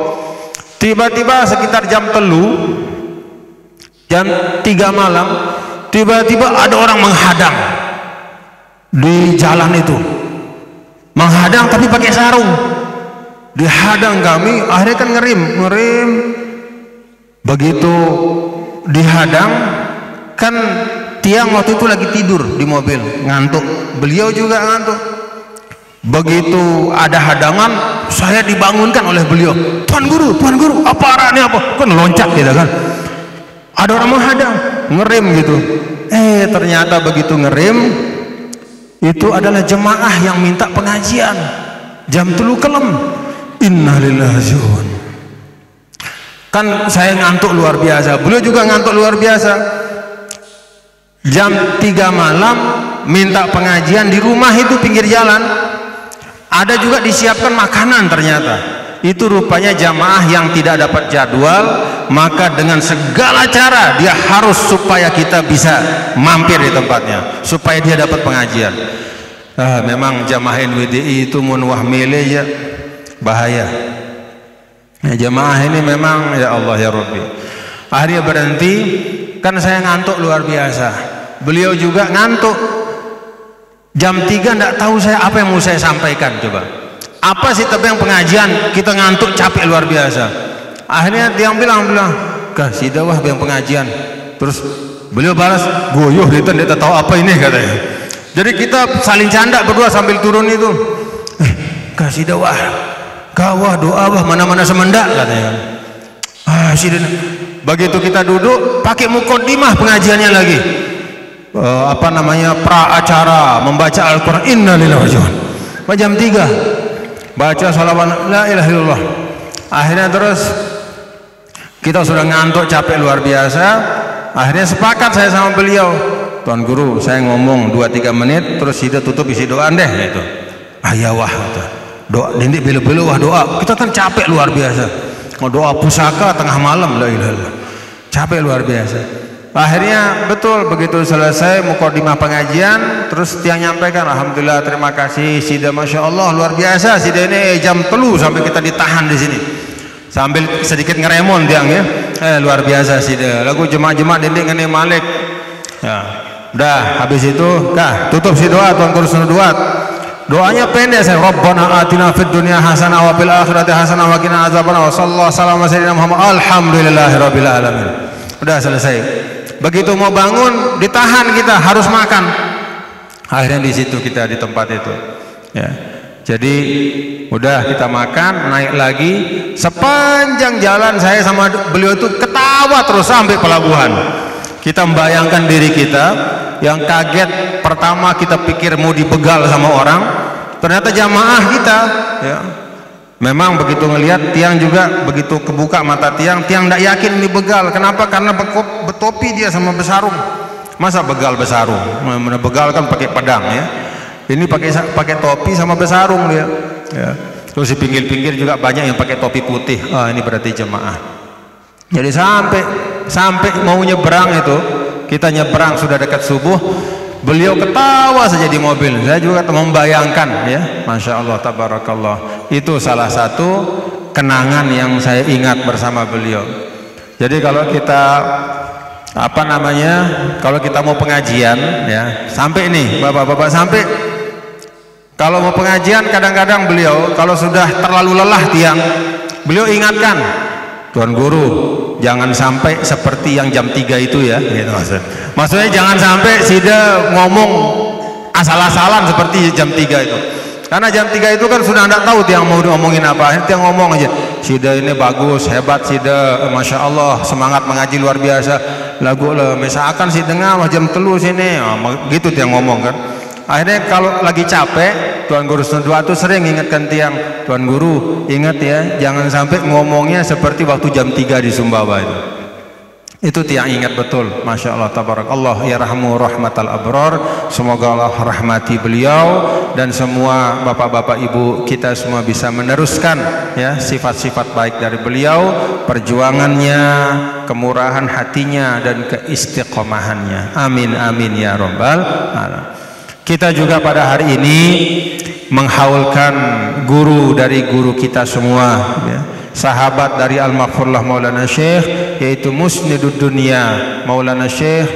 Tiba-tiba sekitar jam 3 malam, tiba-tiba ada orang menghadang di jalan itu. Menghadang tapi pakai sarung, dihadang kami. Akhirnya kan ngerim. Begitu dihadang kan, tiang waktu itu lagi tidur di mobil, ngantuk, beliau juga ngantuk. Begitu ada hadangan, saya dibangunkan oleh beliau. Tuan Guru, apa arahnya, apa? Kan loncat gitu kan, ada orang menghadang, ngerem gitu. Ternyata begitu ngerem, itu adalah jemaah yang minta pengajian jam 3 kelem. Innalillahi. Kan saya ngantuk luar biasa, beliau juga ngantuk luar biasa. Jam 3 malam minta pengajian di rumah itu pinggir jalan. Ada juga disiapkan makanan, ternyata itu rupanya jamaah yang tidak dapat jadwal, maka dengan segala cara dia harus supaya kita bisa mampir di tempatnya, supaya dia dapat pengajian. Memang jamaah NWDI itu mun wah mele ya bahaya. Jamaah ini memang, ya Allah ya Rabbi. Akhirnya berhenti, kan saya ngantuk luar biasa, beliau juga ngantuk. Jam 3 tidak tahu saya apa yang mau saya sampaikan, coba apa sih tentang pengajian, kita ngantuk capek luar biasa. Akhirnya dia bilang kasih dawah yang pengajian. Terus beliau balas, goyoh dia tidak tahu apa ini, katanya. Jadi kita saling canda berdua sambil turun itu, kasih dawah kawah doa wah mana-mana semendak, katanya. Begitu kita duduk pakai muqaddimah pengajiannya lagi, apa namanya, pra acara membaca Al-Quran, innalillahi wa inna ilaihi raji'un. Jam 3 baca salawat la ilaha illallah. Akhirnya terus kita sudah ngantuk capek luar biasa. Akhirnya sepakat saya sama beliau, Tuan Guru saya ngomong 2-3 menit terus kita tutup isi doa deh gitu. Ayawah gitu. Doa dindik belu-belu wah doa, kita kan capek luar biasa, mau doa pusaka tengah malam, la ilaha illallah, capek luar biasa. Akhirnya betul begitu selesai muqaddimah pengajian, terus tiang nyampaikan, alhamdulillah terima kasih Sida, masya Allah luar biasa Sida ini jam 3 sampai kita ditahan di sini, sambil sedikit ngeremon tiang ya, luar biasa Sida. Lagu jemaah-jemaah dindik ngene Malik. Ya, udah habis itu tutup si doa Tuan Guru Husnud Duat. Doanya pendek saya, Rabbana atina fid dunya hasanah wa fil akhirati hasanah wa qina adzabannar wa sallallahu alaihi wasallam alhamdulillahirabbil alamin. Udah selesai. Begitu mau bangun ditahan, kita harus makan. Akhirnya di situ kita di tempat itu. Ya. Jadi udah kita makan, naik lagi. Sepanjang jalan saya sama beliau itu ketawa terus sampai pelabuhan. Kita membayangkan diri kita yang kaget. Pertama kita pikir mau dibegal sama orang, ternyata jamaah kita. Ya. Memang begitu ngelihat tiang juga, begitu kebuka mata tiang tidak yakin ini begal. Kenapa? Karena betopi dia sama besarung. Masa begal besarung? Mana begal kan pakai pedang ya. Ini pakai topi sama besarung dia. Ya. Terus di pinggir-pinggir juga banyak yang pakai topi putih. Ini berarti jemaah. Jadi sampai mau nyebrang itu, kita nyebrang sudah dekat subuh, beliau ketawa saja di mobil. Saya juga membayangkan ya, masya Allah, tabarakallah. Itu salah satu kenangan yang saya ingat bersama beliau. Jadi kalau kita kalau kita mau pengajian ya, sampai nih bapak-bapak, sampai kalau mau pengajian kadang-kadang beliau kalau sudah terlalu lelah tiang, beliau ingatkan, Tuan Guru jangan sampai seperti yang jam 3 itu ya, gitu maksudnya jangan sampai Sida ngomong asal-asalan seperti jam 3 itu, karena jam 3 itu kan sudah tidak tahu tiang mau ngomongin apa. Tiang ngomong aja, Sida ini bagus, hebat Sida, masya Allah, semangat mengaji luar biasa, lagu lah misalkan si dengar jam 3 sini, gitu tiang ngomong kan. Akhirnya kalau lagi capek, Tuan Guru Sundua itu sering ingatkan tiang, Tuan Guru ingat ya, jangan sampai ngomongnya seperti waktu jam 3 di Sumbawa itu. Itu tiang ingat betul, masya Allah, tabarakallah, ya rahmu rahmatal abrar. Semoga Allah rahmati beliau dan semua bapak-bapak ibu kita semua bisa meneruskan ya sifat-sifat baik dari beliau, perjuangannya, kemurahan hatinya dan keistiqomahannya. Amin amin ya rabbal alamin. Kita juga pada hari ini menghaulkan guru dari guru kita semua ya. Sahabat dari Al-Maghfurlah Maulana Syekh, yaitu Musnidud Dunia Maulana Syekh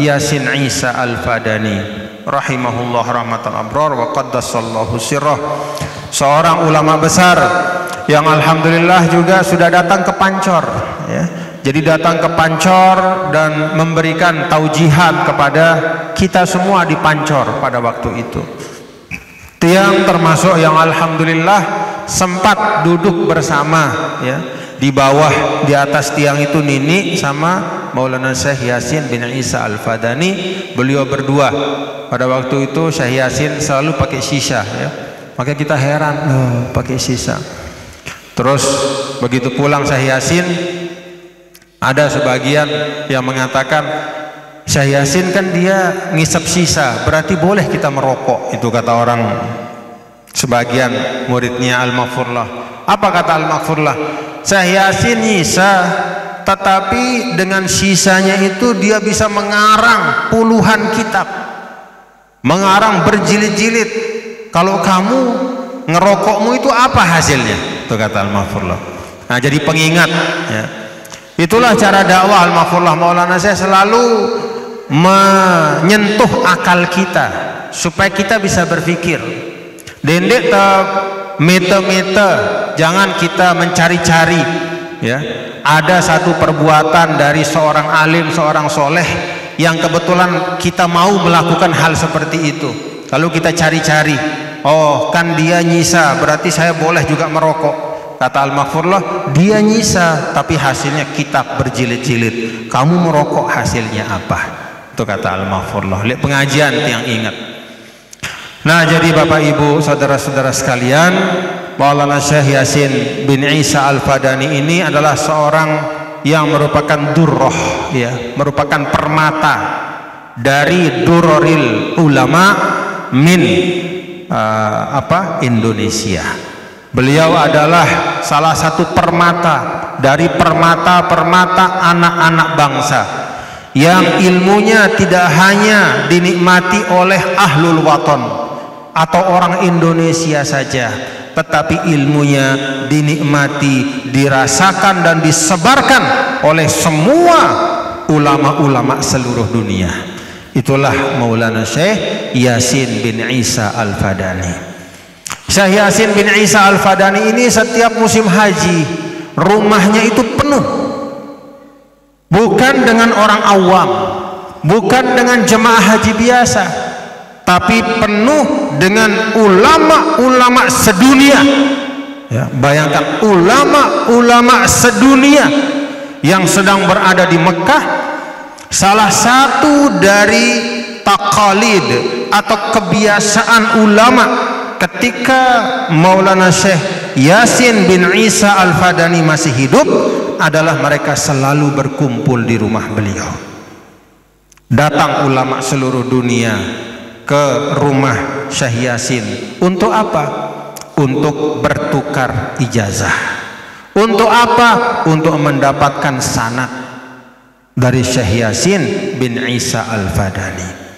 Yasin Isa Al-Fadani rahimahullah rahmatal abrar wa qaddasallahu sirrah. Seorang ulama besar yang alhamdulillah juga sudah datang ke Pancor ya. Jadi datang ke Pancor dan memberikan taujihan kepada kita semua di Pancor pada waktu itu. Tiang termasuk yang alhamdulillah sempat duduk bersama ya, di bawah, di atas tiang itu Nini sama Maulana Syekh Yasin bin Isa Al-Fadani. Beliau berdua pada waktu itu. Syekh Yasin selalu pakai sisa ya, makanya kita heran pakai sisa. Terus begitu pulang Syekh Yasin, ada sebagian yang mengatakan Syekh Yasin kan dia ngisap sisa, berarti boleh kita merokok. Itu kata orang sebagian muridnya Al-Maghfurlah. Apa kata Al-Maghfurlah? Syekh Yasin nyisa, tetapi dengan sisanya itu dia bisa mengarang puluhan kitab, mengarang berjilid-jilid. Kalau kamu ngerokokmu itu apa hasilnya? Itu kata Al-Maghfurlah. Nah, jadi pengingat ya. Itulah cara dakwah Al-Maghfurlah Maulana Syekh, selalu menyentuh akal kita supaya kita bisa berpikir. Dendek mete-mete, jangan kita mencari-cari ya. Ada satu perbuatan dari seorang alim, seorang soleh yang kebetulan kita mau melakukan hal seperti itu, lalu kita cari-cari, oh kan dia nyisa, berarti saya boleh juga merokok. Kata Al-Maghfurlah, dia nyisa tapi hasilnya kitab berjilid-jilid, kamu merokok hasilnya apa? Itu kata Al-Maghfurlah. Lihat pengajian yang ingat. Nah, jadi Bapak Ibu saudara-saudara sekalian, Maulana Syekh Yasin bin Isa Al-Fadani ini adalah seorang yang merupakan durroh ya, merupakan permata dari duroril ulama min Indonesia. Beliau adalah salah satu permata dari permata-permata anak-anak bangsa yang ilmunya tidak hanya dinikmati oleh ahlul waton atau orang Indonesia saja, tetapi ilmunya dinikmati, dirasakan dan disebarkan oleh semua ulama-ulama seluruh dunia. Itulah Maulana Syekh Yasin bin Isa Al-Fadani. Syekh Yasin bin Isa Al-Fadani ini setiap musim haji rumahnya itu penuh. Bukan dengan orang awam, bukan dengan jemaah haji biasa, tapi penuh dengan ulama-ulama sedunia. Ya, bayangkan ulama-ulama sedunia yang sedang berada di Mekah. Salah satu dari taqalid atau kebiasaan ulama ketika Maulana Syekh Yasin bin Isa Al-Fadani masih hidup adalah mereka selalu berkumpul di rumah beliau. Datang ulama seluruh dunia ke rumah Syekh Yasin untuk apa? Untuk bertukar ijazah. Untuk apa? Untuk mendapatkan sanad dari Syekh Yasin bin Isa Al-Fadani.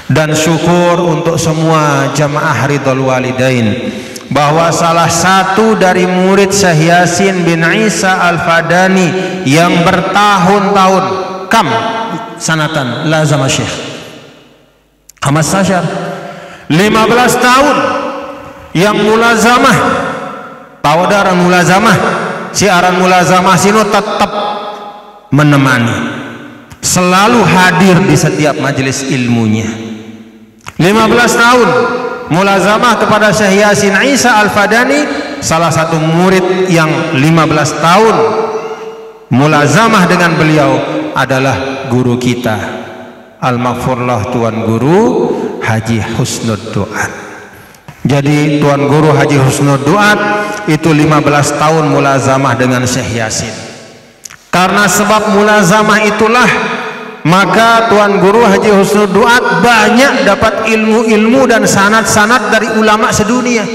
Dan syukur untuk semua jamaah Ridhol Walidain bahwa salah satu dari murid Syekh Yasin bin Isa Al-Fadani yang bertahun-tahun kam sanatan lazama Syekh Ahmad Sasyar 15 tahun yang mulazamah, tawadara mulazamah, siaran mulazamah sinu tetap menemani, selalu hadir di setiap majelis ilmunya. 15 tahun mulazamah kepada Syekh Yasin Isa Al-Fadani. Salah satu murid yang 15 tahun mulazamah dengan beliau adalah guru kita, Al-Maghfurlah Tuan Guru Haji Husnud Duat. Jadi Tuan Guru Haji Husnud Duat itu 15 tahun mulazamah dengan Syekh Yasin. Karena sebab mulazamah itulah maka Tuan Guru Haji Husnud Duat banyak dapat ilmu-ilmu dan sanad-sanad dari ulama sedunia.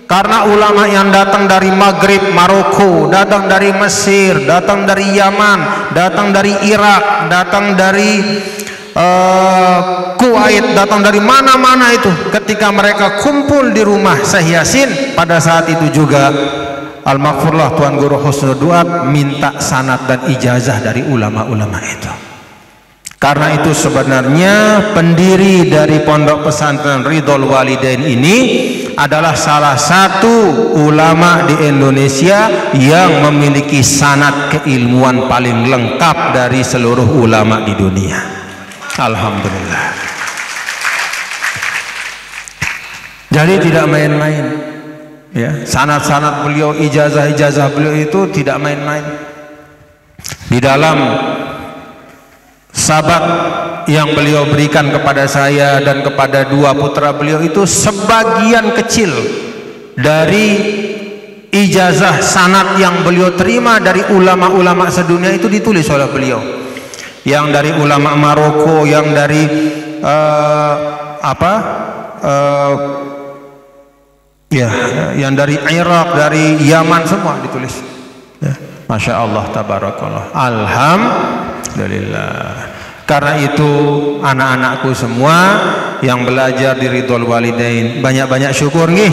Karena ulama yang datang dari Maghrib, Maroko, datang dari Mesir, datang dari Yaman, datang dari Irak, datang dari Kuwait, datang dari mana-mana itu, ketika mereka kumpul di rumah Syekh Yasin, pada saat itu juga Al-Maghfurlah Tuan Guru Husnud Duat minta sanad dan ijazah dari ulama-ulama itu. Karena itu sebenarnya pendiri dari Pondok Pesantren Ridhol Walidain ini adalah salah satu ulama di Indonesia yang memiliki sanad keilmuan paling lengkap dari seluruh ulama di dunia. Alhamdulillah. Jadi tidak main-main. Ya, sanad-sanad beliau, ijazah-ijazah beliau itu tidak main-main. Di dalam sahabat yang beliau berikan kepada saya dan kepada dua putra beliau itu, sebagian kecil dari ijazah sanad yang beliau terima dari ulama-ulama sedunia itu ditulis oleh beliau. Yang dari ulama Maroko, yang dari yang dari Irak, dari Yaman, semua ditulis. Ya. Masya Allah, tabarakallah, alhamdulillah. Karena itu anak-anakku semua yang belajar di Ridhol Walidain, banyak-banyak syukur nih,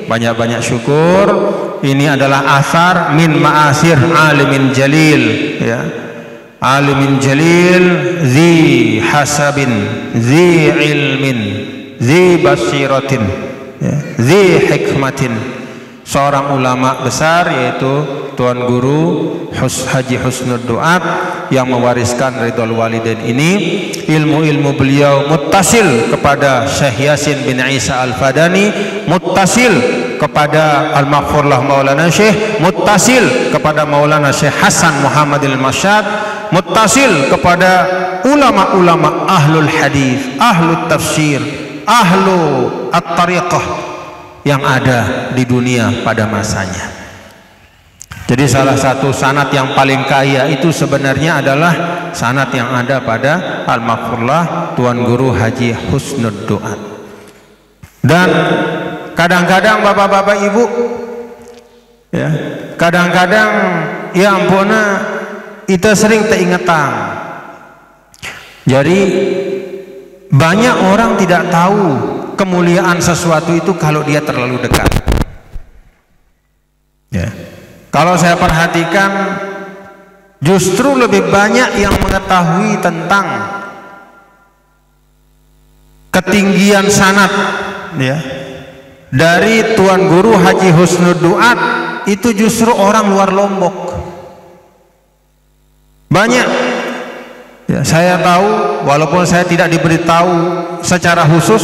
banyak-banyak syukur. Ini adalah asar min ma'asir alimin jalil, ya. Alimin jalil, zi hasabin, zi ilmin, zi basiratin, ya, zi hikmatin. Seorang ulama besar yaitu Tuan Guru Haji Husnud Duat yang mewariskan Ridhol Walidain ini. Ilmu-ilmu beliau muttasil kepada Syekh Yasin bin Isa Al-Fadani, muttasil kepada Al-Maghfurlah Maulana Syekh, muttasil kepada Maulana Syekh Hasan Muhammad Al-Masyad, muttasil kepada ulama-ulama ahlul hadis, ahlul tafsir, ahlu at-tariqah yang ada di dunia pada masanya. Jadi salah satu sanad yang paling kaya itu sebenarnya adalah sanad yang ada pada Al-Maghfurlah Tuan Guru Haji Husnud Duat. Dan kadang-kadang bapak-bapak ibu, ya, kadang-kadang ya ampuna kita sering teringetan. Jadi banyak orang tidak tahu kemuliaan sesuatu itu kalau dia terlalu dekat. Ya. Kalau saya perhatikan, justru lebih banyak yang mengetahui tentang ketinggian sanad ya dari Tuan Guru Haji Husnud Duat itu justru orang luar Lombok. Banyak ya, saya tahu walaupun saya tidak diberitahu secara khusus,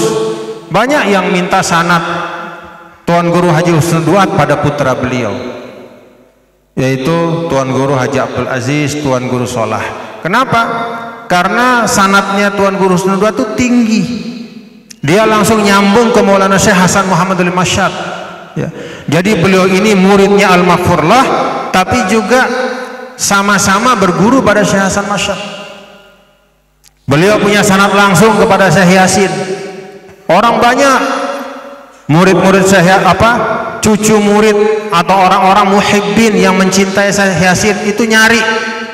banyak yang minta sanad Tuan Guru Haji Husnud Duat pada putra beliau, yaitu Tuan Guru Haji Abdul Aziz, Tuan Guru Solah. Kenapa? Karena sanadnya Tuan Guru Husnud Duat itu tinggi. Dia langsung nyambung ke Maulana Syekh Hasan Muhammadul Masyad ya. Jadi beliau ini muridnya Al-Maghfurlah, tapi juga sama-sama berguru pada Syekh Hasan Masyad. Beliau punya sanad langsung kepada Syekh Yasin. Orang banyak murid-murid Syekh cucu murid atau orang-orang muhibbin yang mencintai Syekh Yasin itu nyari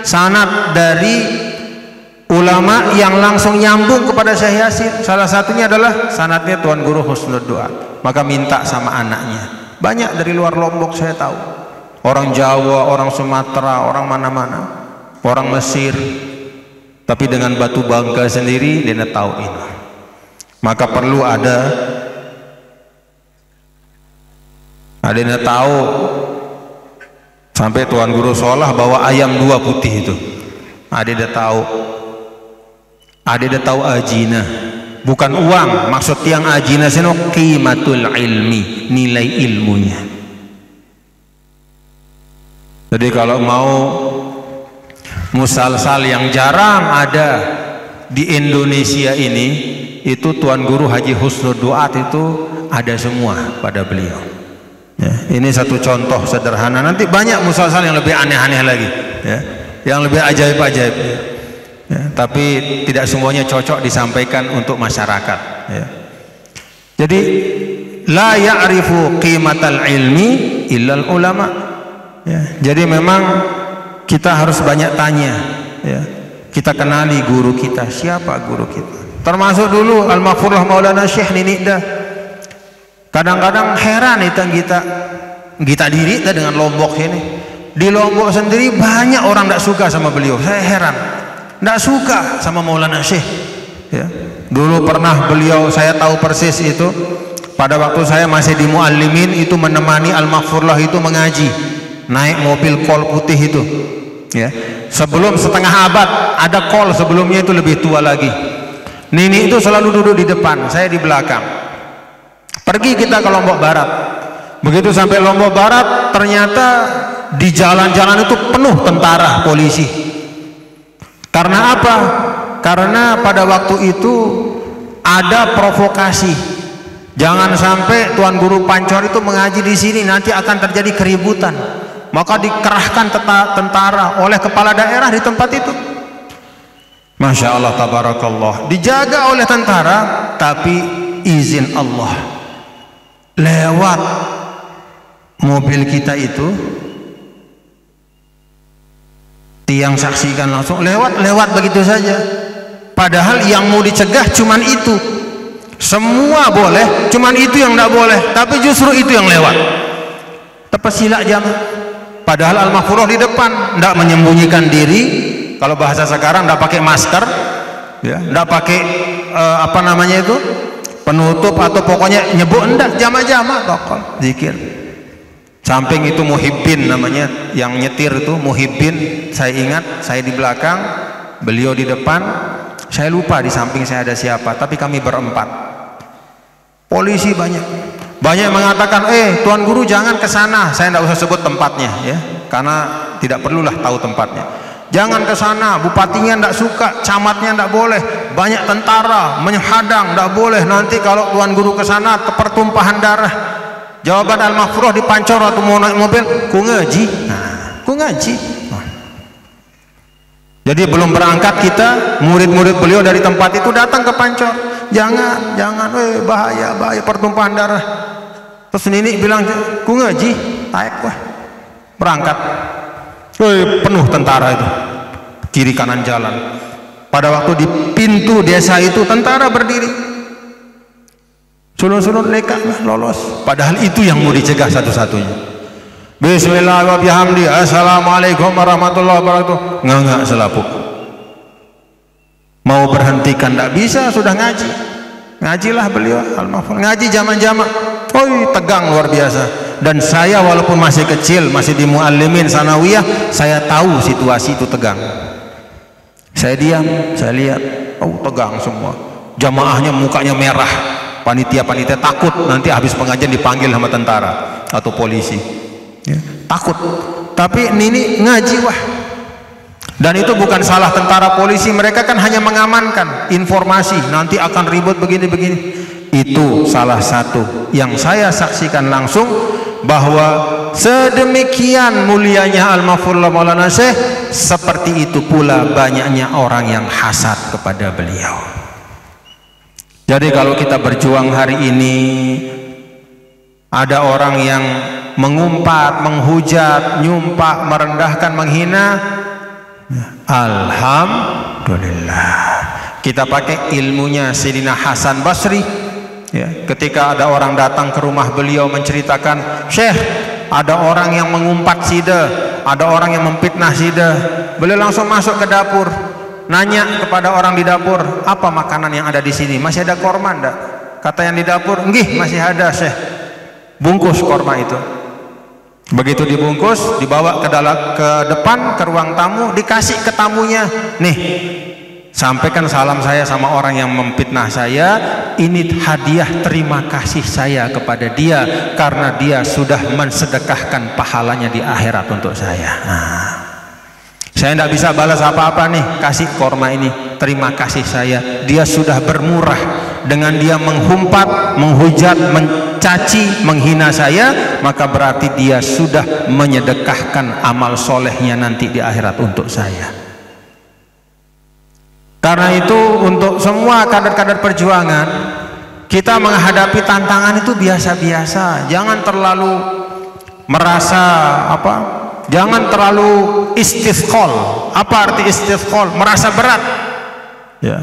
sanad dari ulama yang langsung nyambung kepada Syekh Yasin. Salah satunya adalah sanadnya Tuan Guru Husnud Duat. Maka minta sama anaknya. Banyak dari luar Lombok saya tahu. Orang Jawa, orang Sumatera, orang mana-mana, orang Mesir. Tapi dengan batu bangga sendiri dia tahu ini. Maka perlu ada yang tahu sampai Tuan Guru Solah bawa ayam 2 putih itu. Ada tahu ajina, bukan uang. Maksud yang ajina seno qimatul ilmi, nilai ilmunya. Jadi kalau mau musalsal yang jarang ada di Indonesia ini, itu Tuan Guru Haji Husnud Duat itu ada semua pada beliau ya. Ini satu contoh sederhana. Nanti banyak musalsal yang lebih aneh-aneh lagi ya, yang lebih ajaib-ajaib ya. Ya, tapi tidak semuanya cocok disampaikan untuk masyarakat ya. Jadi la ya'rifu qimatal ilmi illal ulama ya. Jadi memang kita harus banyak tanya ya. Kita kenali guru kita, siapa guru kita. Termasuk dulu Al-Maghfurlah Maulana Syekh Ninikda. Kadang-kadang heran itu kita diri dengan Lombok ini. Di Lombok sendiri banyak orang tidak suka sama beliau. Saya heran. Tidak suka sama Maulana Syekh ya. Dulu pernah beliau, saya tahu persis itu, pada waktu saya masih di Muallimin itu menemani Al-Maghfurlah itu mengaji, naik mobil kol putih itu ya. Sebelum setengah abad ada kol sebelumnya itu lebih tua lagi. Nini itu selalu duduk di depan, saya di belakang. Pergi kita ke Lombok Barat. Begitu sampai Lombok Barat, ternyata di jalan-jalan itu penuh tentara, polisi. Karena apa? Karena pada waktu itu ada provokasi. Jangan sampai Tuan Guru Pancor itu mengaji di sini, nanti akan terjadi keributan. Maka dikerahkan tentara oleh kepala daerah di tempat itu. Masya Allah, tabarakallah. Dijaga oleh tentara, tapi izin Allah. Lewat mobil kita itu, yang saksikan langsung lewat begitu saja. Padahal yang mau dicegah cuman itu. Semua boleh, cuman itu yang tidak boleh. Tapi justru itu yang lewat. Tepesila jamaah. Padahal Al-Maghfurlah di depan, tidak menyembunyikan diri. Kalau bahasa sekarang tidak pakai masker, ya, tidak pakai penutup atau pokoknya nyebut enggak, jamaah-jamaah tokol zikir. Samping itu muhibbin namanya, yang nyetir itu muhibbin. Saya ingat, saya di belakang, beliau di depan. Saya lupa di samping saya ada siapa, tapi kami berempat. Polisi banyak mengatakan, Tuan Guru jangan ke sana. Saya tidak usah sebut tempatnya ya, karena tidak perlulah tahu tempatnya. Jangan ke sana, bupatinya tidak suka, camatnya tidak boleh. Banyak tentara menghadang, tidak boleh. Nanti kalau Tuan Guru ke sana, pertumpahan darah. Jawaban Al-Maghfurlah di Pancor atau mau naik mobil, ku ngaji. Jadi belum berangkat kita, murid-murid beliau dari tempat itu datang ke Pancor. Jangan, bahaya pertumpahan darah. Terus Nini bilang, ku ngaji, taek wah. Berangkat. Penuh tentara itu, kiri kanan jalan. Pada waktu di pintu desa itu tentara berdiri. Sulun-sulun leka lolos. Padahal itu yang mau dicegah satu-satunya. Bismillahirrahmanirrahim. Assalamualaikum warahmatullahi wabarakatuh. Nggak selapuk. Mau berhentikan tidak bisa, sudah ngaji. Ngajilah beliau Al-Mahfuz, ngaji zaman-zaman, tegang luar biasa. Dan saya walaupun masih kecil, masih di muallimin sanawiyah, saya tahu situasi itu tegang. Saya diam, saya lihat, tegang semua. Jamaahnya mukanya merah, panitia-panitia takut nanti habis pengajian dipanggil sama tentara atau polisi. Ya, takut. Tapi ini ngaji wah. Dan itu bukan salah tentara polisi, mereka kan hanya mengamankan informasi, nanti akan ribut begini-begini. Itu salah satu yang saya saksikan langsung, bahwa sedemikian mulianya Al-Mahfuz Maulana Syekh, seperti itu pula banyaknya orang yang hasad kepada beliau. Jadi kalau kita berjuang hari ini, ada orang yang mengumpat, menghujat, nyumpak, merendahkan, menghina, alhamdulillah kita pakai ilmunya Sayyidina Hasan Basri. Ya, ketika ada orang datang ke rumah beliau menceritakan, Syekh, ada orang yang mengumpat sida, ada orang yang memfitnah sida. Beliau langsung masuk ke dapur, nanya kepada orang di dapur, apa makanan yang ada di sini? Masih ada korma enggak? Kata yang di dapur, nggih masih ada Syekh. Bungkus korma itu. Begitu dibungkus, dibawa ke depan, ke ruang tamu, dikasih ke tamunya. Nih, sampaikan salam saya sama orang yang memfitnah saya. Ini hadiah terima kasih saya kepada dia, karena dia sudah mensedekahkan pahalanya di akhirat untuk saya. Saya tidak bisa balas apa-apa nih, kasih korma ini, terima kasih saya. Dia sudah bermurah dengan dia menghumpat, menghujat, mencaci, menghina saya, maka berarti dia sudah menyedekahkan amal solehnya nanti di akhirat untuk saya. Karena itu untuk semua kader-kader perjuangan, kita menghadapi tantangan itu biasa-biasa. Jangan terlalu merasa jangan terlalu istisqol. Apa arti istisqol? Merasa berat. Ya.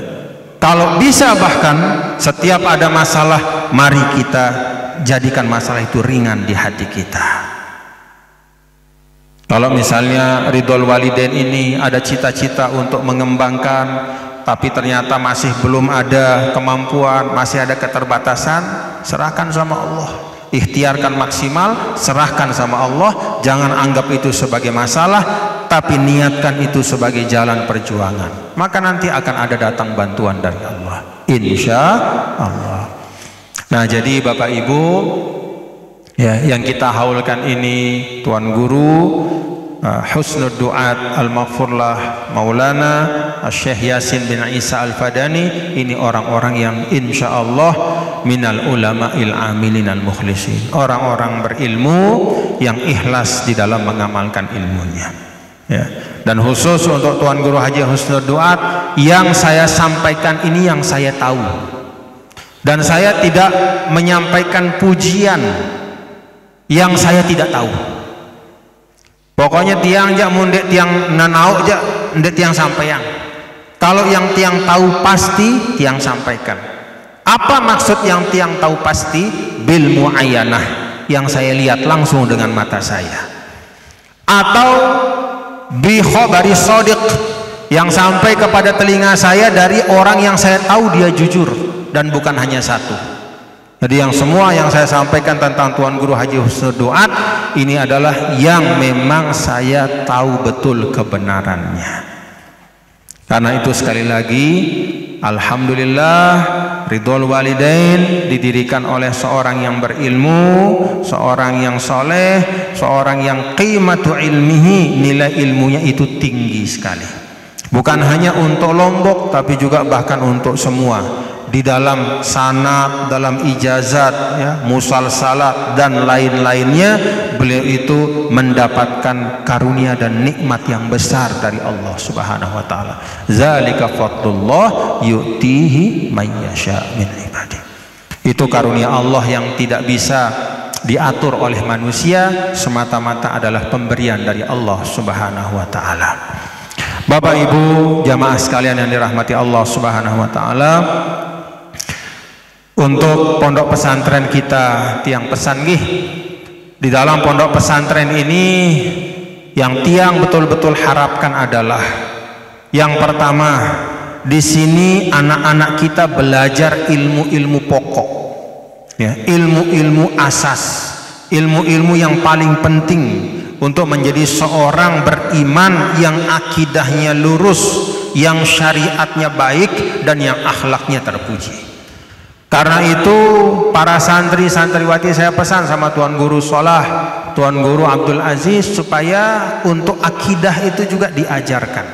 Kalau bisa bahkan setiap ada masalah, mari kita jadikan masalah itu ringan di hati kita. Kalau misalnya ridhol walidain ini ada cita-cita untuk mengembangkan, tapi ternyata masih belum ada kemampuan, masih ada keterbatasan, serahkan sama Allah. Ikhtiarkan maksimal, serahkan sama Allah. Jangan anggap itu sebagai masalah, tapi niatkan itu sebagai jalan perjuangan. Maka nanti akan ada datang bantuan dari Allah, insya Allah. Nah, jadi Bapak Ibu, ya, yang kita haulkan ini Tuan Guru Husnud Duat Al-Maghfurlah Maulana Syekh Yasin bin Isa Al-Fadani, ini orang-orang yang insya Allah minal ulama'il amilin al-mukhlisin, orang-orang berilmu yang ikhlas di dalam mengamalkan ilmunya. Ya. Dan khusus untuk Tuan Guru Haji Husnud Duat, yang saya sampaikan ini yang saya tahu, dan saya tidak menyampaikan pujian yang saya tidak tahu. Pokoknya tiang jak mundek tiang nanau jak ndek tiang sampaian. Kalau yang tiang tahu pasti tiang sampaikan. Apa maksud yang tiang tahu pasti? Bil muayyanah, yang saya lihat langsung dengan mata saya. Atau bi khabari shadiq, yang sampai kepada telinga saya dari orang yang saya tahu dia jujur dan bukan hanya satu. Jadi yang semua yang saya sampaikan tentang Tuan Guru Haji Husnud Duat ini adalah yang memang saya tahu betul kebenarannya. Karena itu sekali lagi, alhamdulillah, ridhol walidain didirikan oleh seorang yang berilmu, seorang yang soleh, seorang yang qimatu ilmihi, nilai ilmunya itu tinggi sekali. Bukan hanya untuk Lombok, tapi juga bahkan untuk semua. Di dalam sanad, dalam ijazat, ya, musalsalat dan lain-lainnya, beliau itu mendapatkan karunia dan nikmat yang besar dari Allah Subhanahu wa taala. Zalika fadlullah yu'tihi may yasha min ibadihi. Itu karunia Allah yang tidak bisa diatur oleh manusia, semata-mata adalah pemberian dari Allah Subhanahu wa taala. Bapak Ibu jamaah sekalian yang dirahmati Allah Subhanahu wa taala, untuk pondok pesantren kita tiang pesan gih, di dalam pondok pesantren ini yang tiang betul-betul harapkan adalah yang pertama, di sini anak-anak kita belajar ilmu-ilmu pokok, ya, ilmu-ilmu asas, ilmu-ilmu yang paling penting untuk menjadi seorang beriman yang akidahnya lurus, yang syariatnya baik, dan yang akhlaknya terpuji. Karena itu para santri-santriwati saya pesan sama Tuan Guru Solah, Tuan Guru Abdul Aziz, supaya untuk akidah itu juga diajarkan,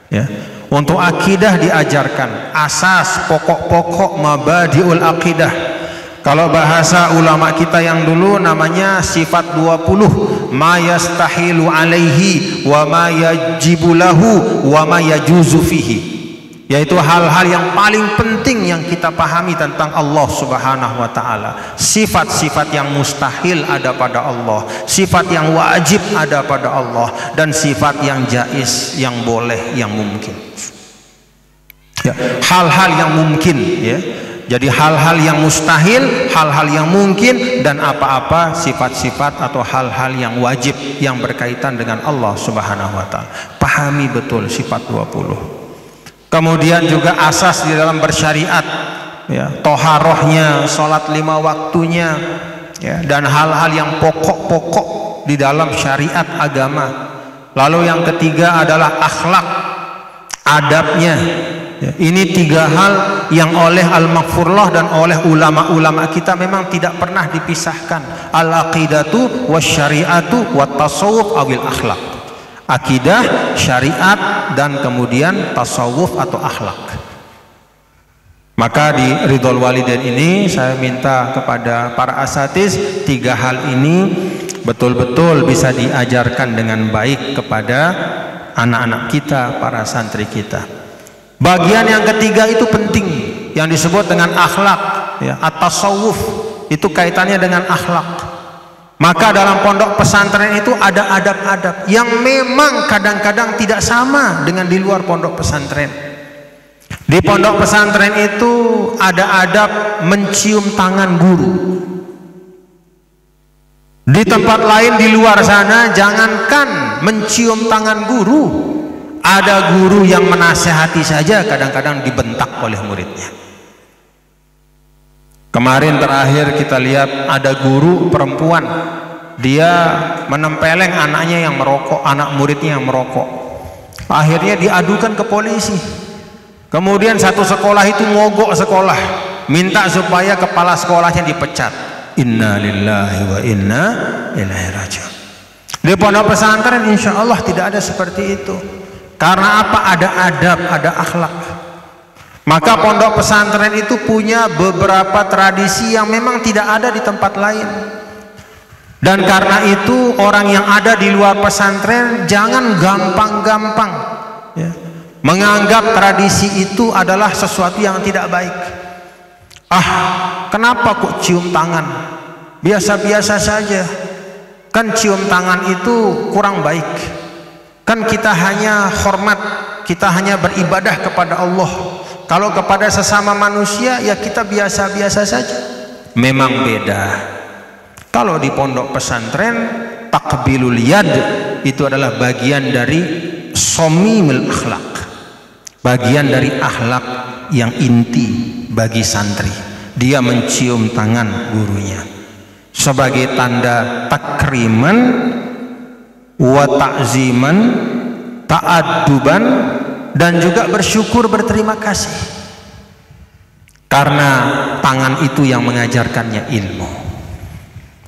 ya. Untuk akidah diajarkan asas, pokok-pokok, mabadiul akidah. Kalau bahasa ulama kita yang dulu namanya sifat 20, ma yastahilu alaihi wa ma yajibu lahu wa ma yajuzu fihi, yaitu hal-hal yang paling penting yang kita pahami tentang Allah Subhanahu wa ta'ala. Sifat-sifat yang mustahil ada pada Allah, sifat yang wajib ada pada Allah, dan sifat yang jaiz, yang boleh, yang mungkin, ya, hal-hal yang mungkin, ya. Jadi hal-hal yang mustahil, hal-hal yang mungkin, dan apa-apa sifat-sifat atau hal-hal yang wajib yang berkaitan dengan Allah Subhanahu wa ta'ala. Pahami betul sifat 20. Kemudian juga asas di dalam bersyariat, ya, toharohnya, sholat 5 waktunya, ya, dan hal-hal yang pokok-pokok di dalam syariat agama. Lalu yang ketiga adalah akhlak, adabnya, ya. Ini 3 hal yang oleh Al-Maghfurullah dan oleh ulama-ulama kita memang tidak pernah dipisahkan. Al-aqidatu wasyariatu wat-tasawuf awil akhlak. Akidah, syariat, dan kemudian tasawuf atau akhlak. Maka di Ridhol Walidain ini saya minta kepada para asatiz 3 hal ini betul-betul bisa diajarkan dengan baik kepada anak-anak kita, para santri kita. Bagian yang ketiga itu penting, yang disebut dengan akhlak, ya, at-tasawuf, itu kaitannya dengan akhlak. Maka dalam pondok pesantren itu ada adab-adab yang memang kadang-kadang tidak sama dengan di luar pondok pesantren. Di pondok pesantren itu ada adab mencium tangan guru. Di tempat lain di luar sana jangankan mencium tangan guru, ada guru yang menasehati saja kadang-kadang dibentak oleh muridnya. Kemarin terakhir kita lihat ada guru perempuan, dia menempeleng anaknya yang merokok, anak muridnya yang merokok. Akhirnya diadukan ke polisi. Kemudian satu sekolah itu mogok sekolah, minta supaya kepala sekolahnya dipecat. Inna lillahi wa inna ilaihi raji'un. Di pondok pesantren insya Allah tidak ada seperti itu. Karena apa? Ada adab, ada akhlak. Maka pondok pesantren itu punya beberapa tradisi yang memang tidak ada di tempat lain. Dan karena itu orang yang ada di luar pesantren jangan gampang-gampang, ya, menganggap tradisi itu adalah sesuatu yang tidak baik. Kenapa kok cium tangan? Biasa-biasa saja. Kan cium tangan itu kurang baik. Kan kita hanya hormat, kita hanya beribadah kepada Allah. Kalau kepada sesama manusia ya kita biasa-biasa saja. Memang beda. Kalau di pondok pesantren takbilul yad itu adalah bagian dari somimul akhlak, bagian dari akhlak yang inti bagi santri. Dia mencium tangan gurunya sebagai tanda takriman wa ta'ziman, ta'adduban, dan juga bersyukur, berterima kasih, karena tangan itu yang mengajarkannya ilmu,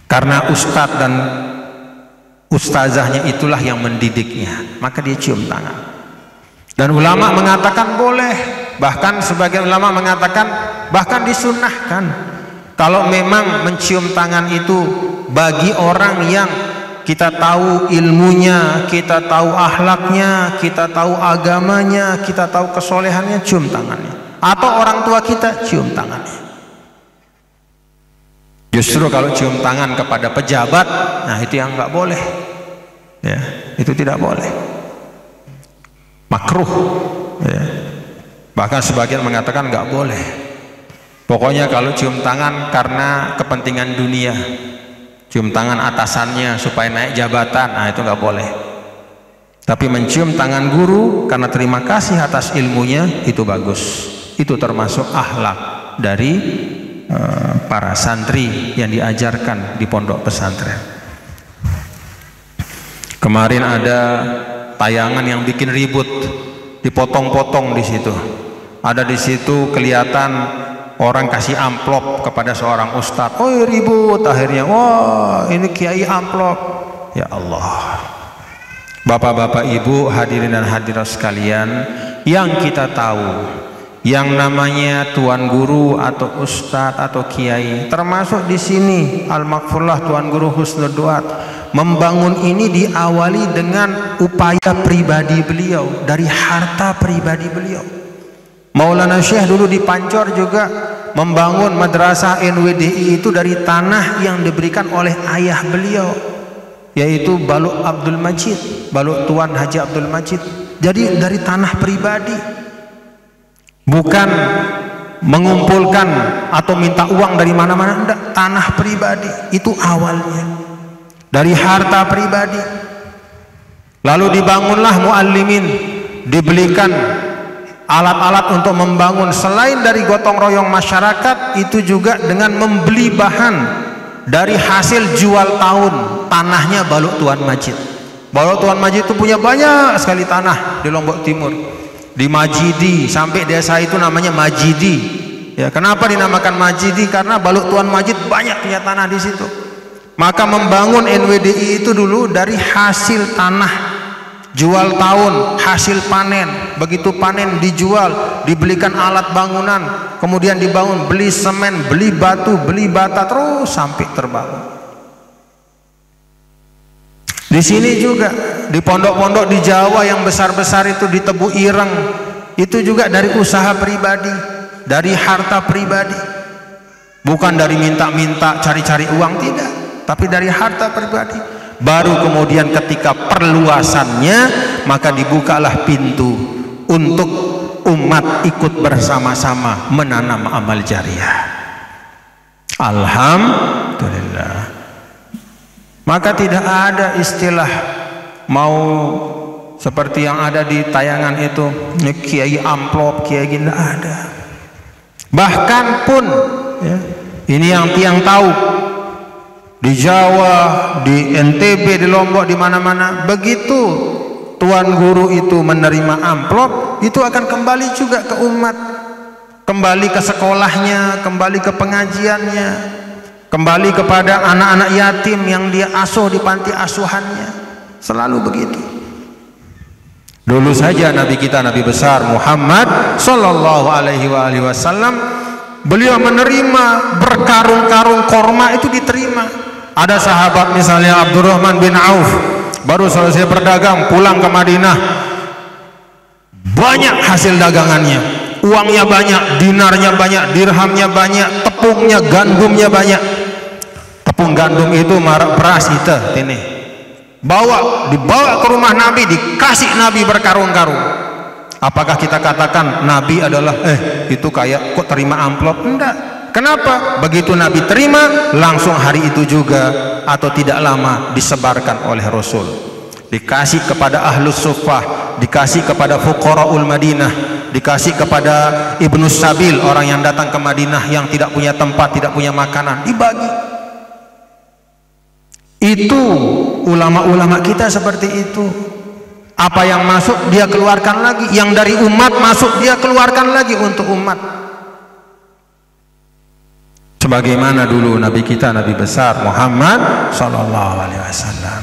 karena ustadz dan ustazahnya itulah yang mendidiknya, maka dia cium tangan. Dan ulama mengatakan boleh, bahkan sebagian ulama mengatakan bahkan disunnahkan kalau memang mencium tangan itu bagi orang yang kita tahu ilmunya, kita tahu akhlaknya, kita tahu agamanya, kita tahu kesolehannya, cium tangannya. Atau orang tua kita, cium tangannya. Justru kalau cium tangan kepada pejabat, nah itu yang nggak boleh, ya, itu tidak boleh, makruh, ya. Bahkan sebagian mengatakan nggak boleh. Pokoknya kalau cium tangan karena kepentingan dunia, cium tangan atasannya supaya naik jabatan, nah itu nggak boleh. Tapi mencium tangan guru karena terima kasih atas ilmunya, itu bagus. Itu termasuk akhlak dari para santri yang diajarkan di pondok pesantren. Kemarin ada tayangan yang bikin ribut, dipotong-potong di situ. Ada di situ kelihatan orang kasih amplop kepada seorang ustadz. Oh ribut akhirnya. Wah ini kiai amplop. Ya Allah. Bapak-bapak ibu hadirin dan hadirat sekalian, yang kita tahu, yang namanya tuan guru atau ustadz atau kiai, termasuk di sini Al-Maghfurlah Tuan Guru Husnul Duat, membangun ini diawali dengan upaya pribadi beliau, dari harta pribadi beliau. Maulana Syekh dulu di Pancor juga membangun madrasah NWDI itu dari tanah yang diberikan oleh ayah beliau, yaitu Baluk Abdul Majid, Baluk Tuan Haji Abdul Majid. Jadi dari tanah pribadi, bukan mengumpulkan atau minta uang dari mana-mana, enggak, tanah pribadi. Itu awalnya dari harta pribadi. Lalu dibangunlah muallimin, dibelikan alat-alat untuk membangun. Selain dari gotong royong masyarakat, itu juga dengan membeli bahan dari hasil jual tahun tanahnya Baluk Tuan Majid. Baluk Tuan Majid itu punya banyak sekali tanah di Lombok Timur, di Majidi, sampai desa itu namanya Majidi. Ya, kenapa dinamakan Majidi? Karena Baluk Tuan Majid banyak punya tanah di situ. Maka membangun NWDI itu dulu dari hasil tanah jual tahun, hasil panen. Begitu panen dijual, dibelikan alat bangunan, kemudian dibangun, beli semen, beli batu, beli bata, terus sampai terbangun. Di sini juga di pondok-pondok di Jawa yang besar-besar itu, di Tebu Ireng, itu juga dari usaha pribadi, dari harta pribadi, bukan dari minta-minta cari-cari uang, tidak, tapi dari harta pribadi. Baru kemudian ketika perluasannya, maka dibukalah pintu untuk umat ikut bersama-sama menanam amal jariah. Alhamdulillah. Maka tidak ada istilah mau seperti yang ada di tayangan itu, kiai amplop, kiai gini, tidak ada. Bahkan pun ya, ini yang tiang tahu, di Jawa, di NTB, di Lombok, di mana-mana, begitu tuan guru itu menerima amplop, itu akan kembali juga ke umat, kembali ke sekolahnya, kembali ke pengajiannya, kembali kepada anak-anak yatim yang dia asuh di panti asuhannya. Selalu begitu. Dulu saja Nabi kita, Nabi besar Muhammad Sallallahu Alaihi Wasallam, beliau menerima berkarung-karung korma, itu diterima. Ada sahabat misalnya Abdurrahman bin Auf, baru selesai berdagang pulang ke Madinah, banyak hasil dagangannya, uangnya banyak, dinarnya banyak, dirhamnya banyak, tepungnya, gandumnya banyak. Tepung gandum itu beras itu, ini dibawa ke rumah Nabi, dikasih Nabi berkarung-karung. Apakah kita katakan Nabi adalah itu kayak kok terima amplop? Enggak. Kenapa? Begitu Nabi terima, langsung hari itu juga atau tidak lama disebarkan oleh Rasul. Dikasih kepada Ahlus Suffah, dikasih kepada Fuqaraul Madinah, dikasih kepada Ibnu Sabil, orang yang datang ke Madinah yang tidak punya tempat, tidak punya makanan, dibagi. Itu ulama-ulama kita seperti itu. Apa yang masuk dia keluarkan lagi, yang dari umat masuk dia keluarkan lagi untuk umat. Sebagaimana dulu Nabi kita, Nabi besar Muhammad Sallallahu Alaihi Wasallam.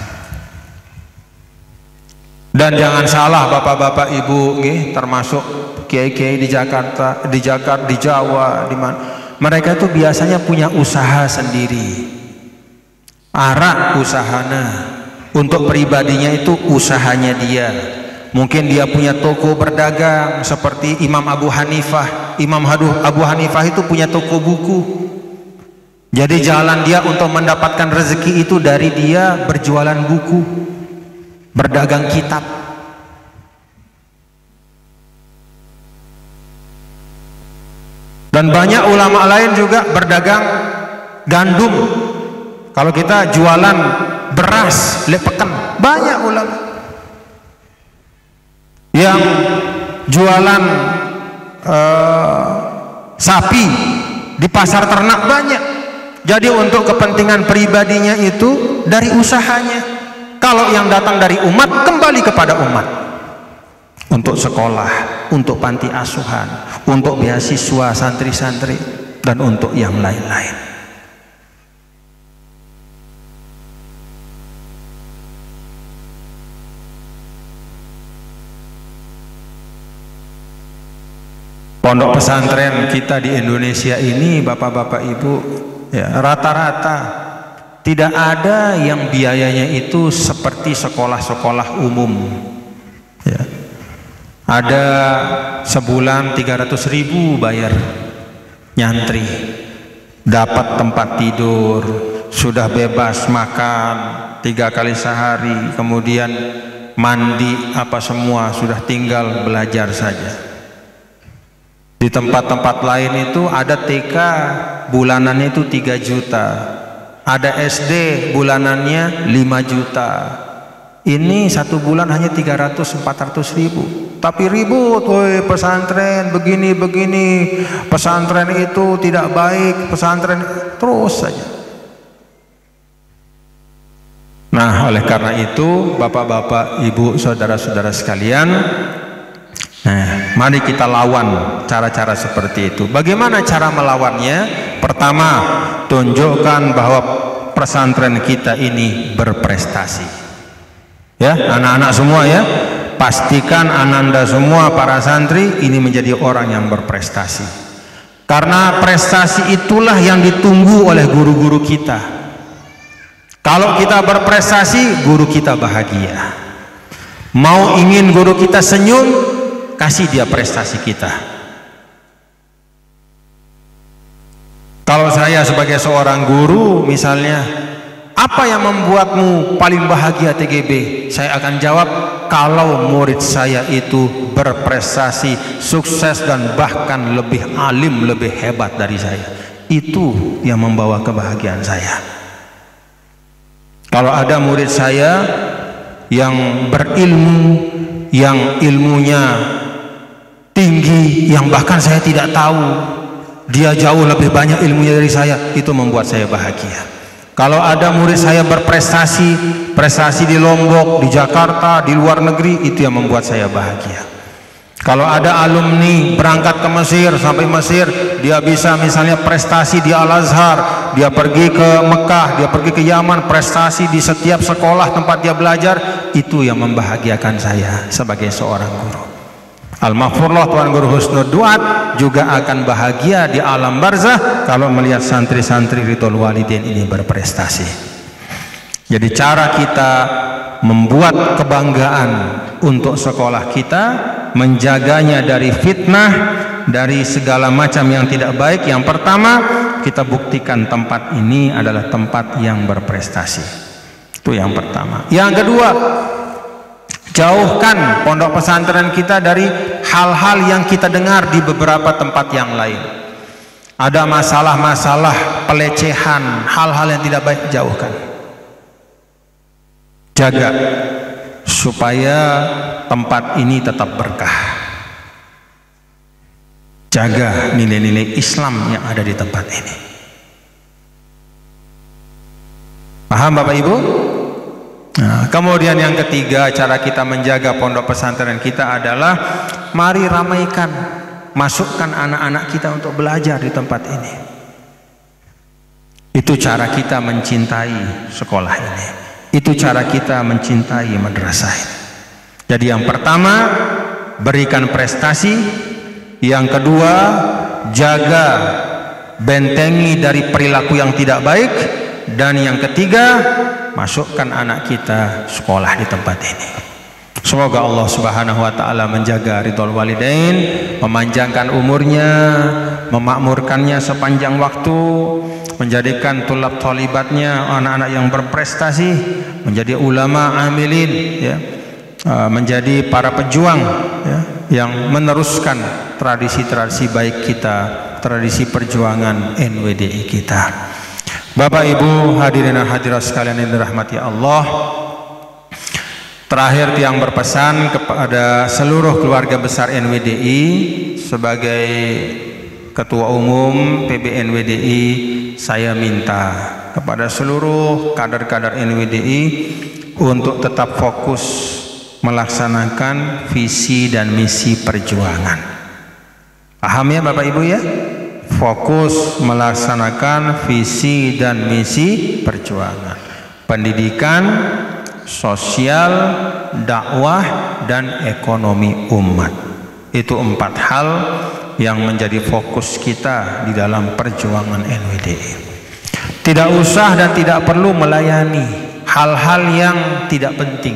Dan jangan salah bapak-bapak ibu, termasuk kiai-kiai di Jakarta, di Jawa, di mana, mereka itu biasanya punya usaha sendiri. Arak usahanya, untuk pribadinya itu usahanya dia. Mungkin dia punya toko berdagang seperti Imam Abu Hanifah. Imam Abu Hanifah itu punya toko buku. Jadi jalan dia untuk mendapatkan rezeki itu dari dia berjualan buku, berdagang kitab. Dan banyak ulama lain juga berdagang gandum. Kalau kita jualan beras, lepeken, banyak ulama. yang jualan sapi di pasar ternak banyak. Jadi untuk kepentingan pribadinya itu dari usahanya. Kalau yang datang dari umat, kembali kepada umat. Untuk sekolah, untuk panti asuhan, untuk beasiswa santri-santri, dan untuk yang lain-lain. Pondok pesantren kita di Indonesia ini, bapak-bapak ibu, ya, rata-rata tidak ada yang biayanya itu seperti sekolah-sekolah umum. Ya. Ada sebulan 300.000 bayar nyantri, dapat tempat tidur, sudah bebas makan 3 kali sehari, kemudian mandi apa semua, sudah tinggal belajar saja. Di tempat-tempat lain itu ada TK bulanannya itu 3 juta, ada SD bulanannya 5 juta. Ini 1 bulan hanya 300-400.000. Tapi ribut, woi pesantren begini-begini, pesantren itu tidak baik, pesantren terus saja. Nah, oleh karena itu bapak-bapak, ibu, saudara-saudara sekalian, nah, mari kita lawan cara-cara seperti itu. Bagaimana cara melawannya? Pertama, tunjukkan bahwa pesantren kita ini berprestasi. Ya, anak-anak semua ya, pastikan ananda semua para santri ini menjadi orang yang berprestasi. Karena prestasi itulah yang ditunggu oleh guru-guru kita. Kalau kita berprestasi, guru kita bahagia. Mau ingin guru kita senyum, kasih dia prestasi kita. Kalau saya sebagai seorang guru misalnya, apa yang membuatmu paling bahagia TGB? Saya akan jawab, kalau murid saya itu berprestasi, sukses, dan bahkan lebih alim, lebih hebat dari saya. Itu yang membawa kebahagiaan saya. Kalau ada murid saya yang berilmu, yang ilmunya tinggi, yang bahkan saya tidak tahu, dia jauh lebih banyak ilmunya dari saya, itu membuat saya bahagia. Kalau ada murid saya berprestasi, prestasi di Lombok, di Jakarta, di luar negeri, itu yang membuat saya bahagia. Kalau ada alumni berangkat ke Mesir, sampai Mesir, dia bisa misalnya prestasi di Al-Azhar, dia pergi ke Mekah, dia pergi ke Yaman, prestasi di setiap sekolah tempat dia belajar, itu yang membahagiakan saya sebagai seorang guru. Al-Mahfurullah Tuan Guru Husnud Duat juga akan bahagia di alam barzah kalau melihat santri-santri Ridhol Walidain ini berprestasi. Jadi cara kita membuat kebanggaan untuk sekolah kita, menjaganya dari fitnah, dari segala macam yang tidak baik. Yang pertama, kita buktikan tempat ini adalah tempat yang berprestasi. Itu yang pertama. Yang kedua, jauhkan pondok pesantren kita dari hal-hal yang kita dengar di beberapa tempat yang lain. Ada masalah-masalah pelecehan, hal-hal yang tidak baik, jauhkan. Jaga supaya tempat ini tetap berkah. Jaga nilai-nilai Islam yang ada di tempat ini. Paham Bapak Ibu? Nah, kemudian yang ketiga, cara kita menjaga pondok pesantren kita adalah mari ramaikan, masukkan anak-anak kita untuk belajar di tempat ini. Itu cara kita mencintai sekolah ini. Itu cara kita mencintai madrasah ini. Jadi yang pertama, berikan prestasi. Yang kedua, jaga, bentengi dari perilaku yang tidak baik. Dan yang ketiga, masukkan anak kita sekolah di tempat ini. Semoga Allah Subhanahu wa taala menjaga Ridhol Walidain, memanjangkan umurnya, memakmurkannya sepanjang waktu, menjadikan tulab tolibatnya anak-anak yang berprestasi, menjadi ulama amilin, ya, menjadi para pejuang, ya, yang meneruskan tradisi-tradisi baik kita, tradisi perjuangan NWDI kita. Bapak Ibu hadirin dan hadirat sekalian yang dirahmati Allah, Terakhir tiang berpesan kepada seluruh keluarga besar NWDI sebagai Ketua Umum PBNWDI, saya minta kepada seluruh kader-kader NWDI untuk tetap fokus melaksanakan visi dan misi perjuangan. Paham ya Bapak Ibu ya? Fokus melaksanakan visi dan misi perjuangan. Pendidikan, sosial, dakwah, dan ekonomi umat. Itu 4 hal yang menjadi fokus kita di dalam perjuangan NWDI. Tidak usah dan tidak perlu melayani hal-hal yang tidak penting,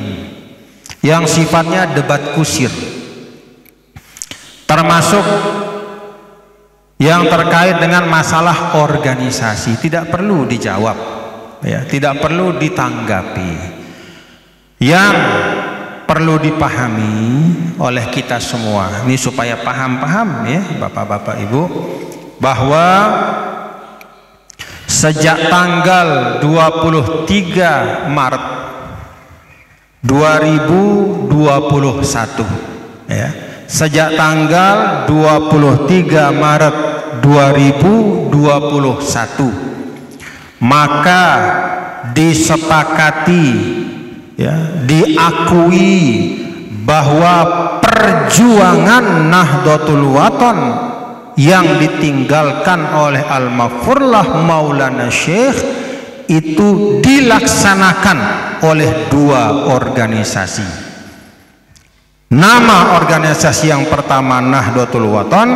yang sifatnya debat kusir, termasuk yang terkait dengan masalah organisasi. Tidak perlu dijawab ya, tidak perlu ditanggapi. Yang perlu dipahami oleh kita semua ini supaya paham ya Bapak-bapak Ibu, bahwa sejak tanggal 23 Maret 2021 ya, sejak tanggal 23 Maret 2021 maka disepakati ya, diakui bahwa perjuangan Nahdlatul Wathon yang ditinggalkan oleh Al-Maghfurlah Maulana Syekh itu dilaksanakan oleh 2 organisasi. Nama organisasi yang pertama Nahdlatul Wathon,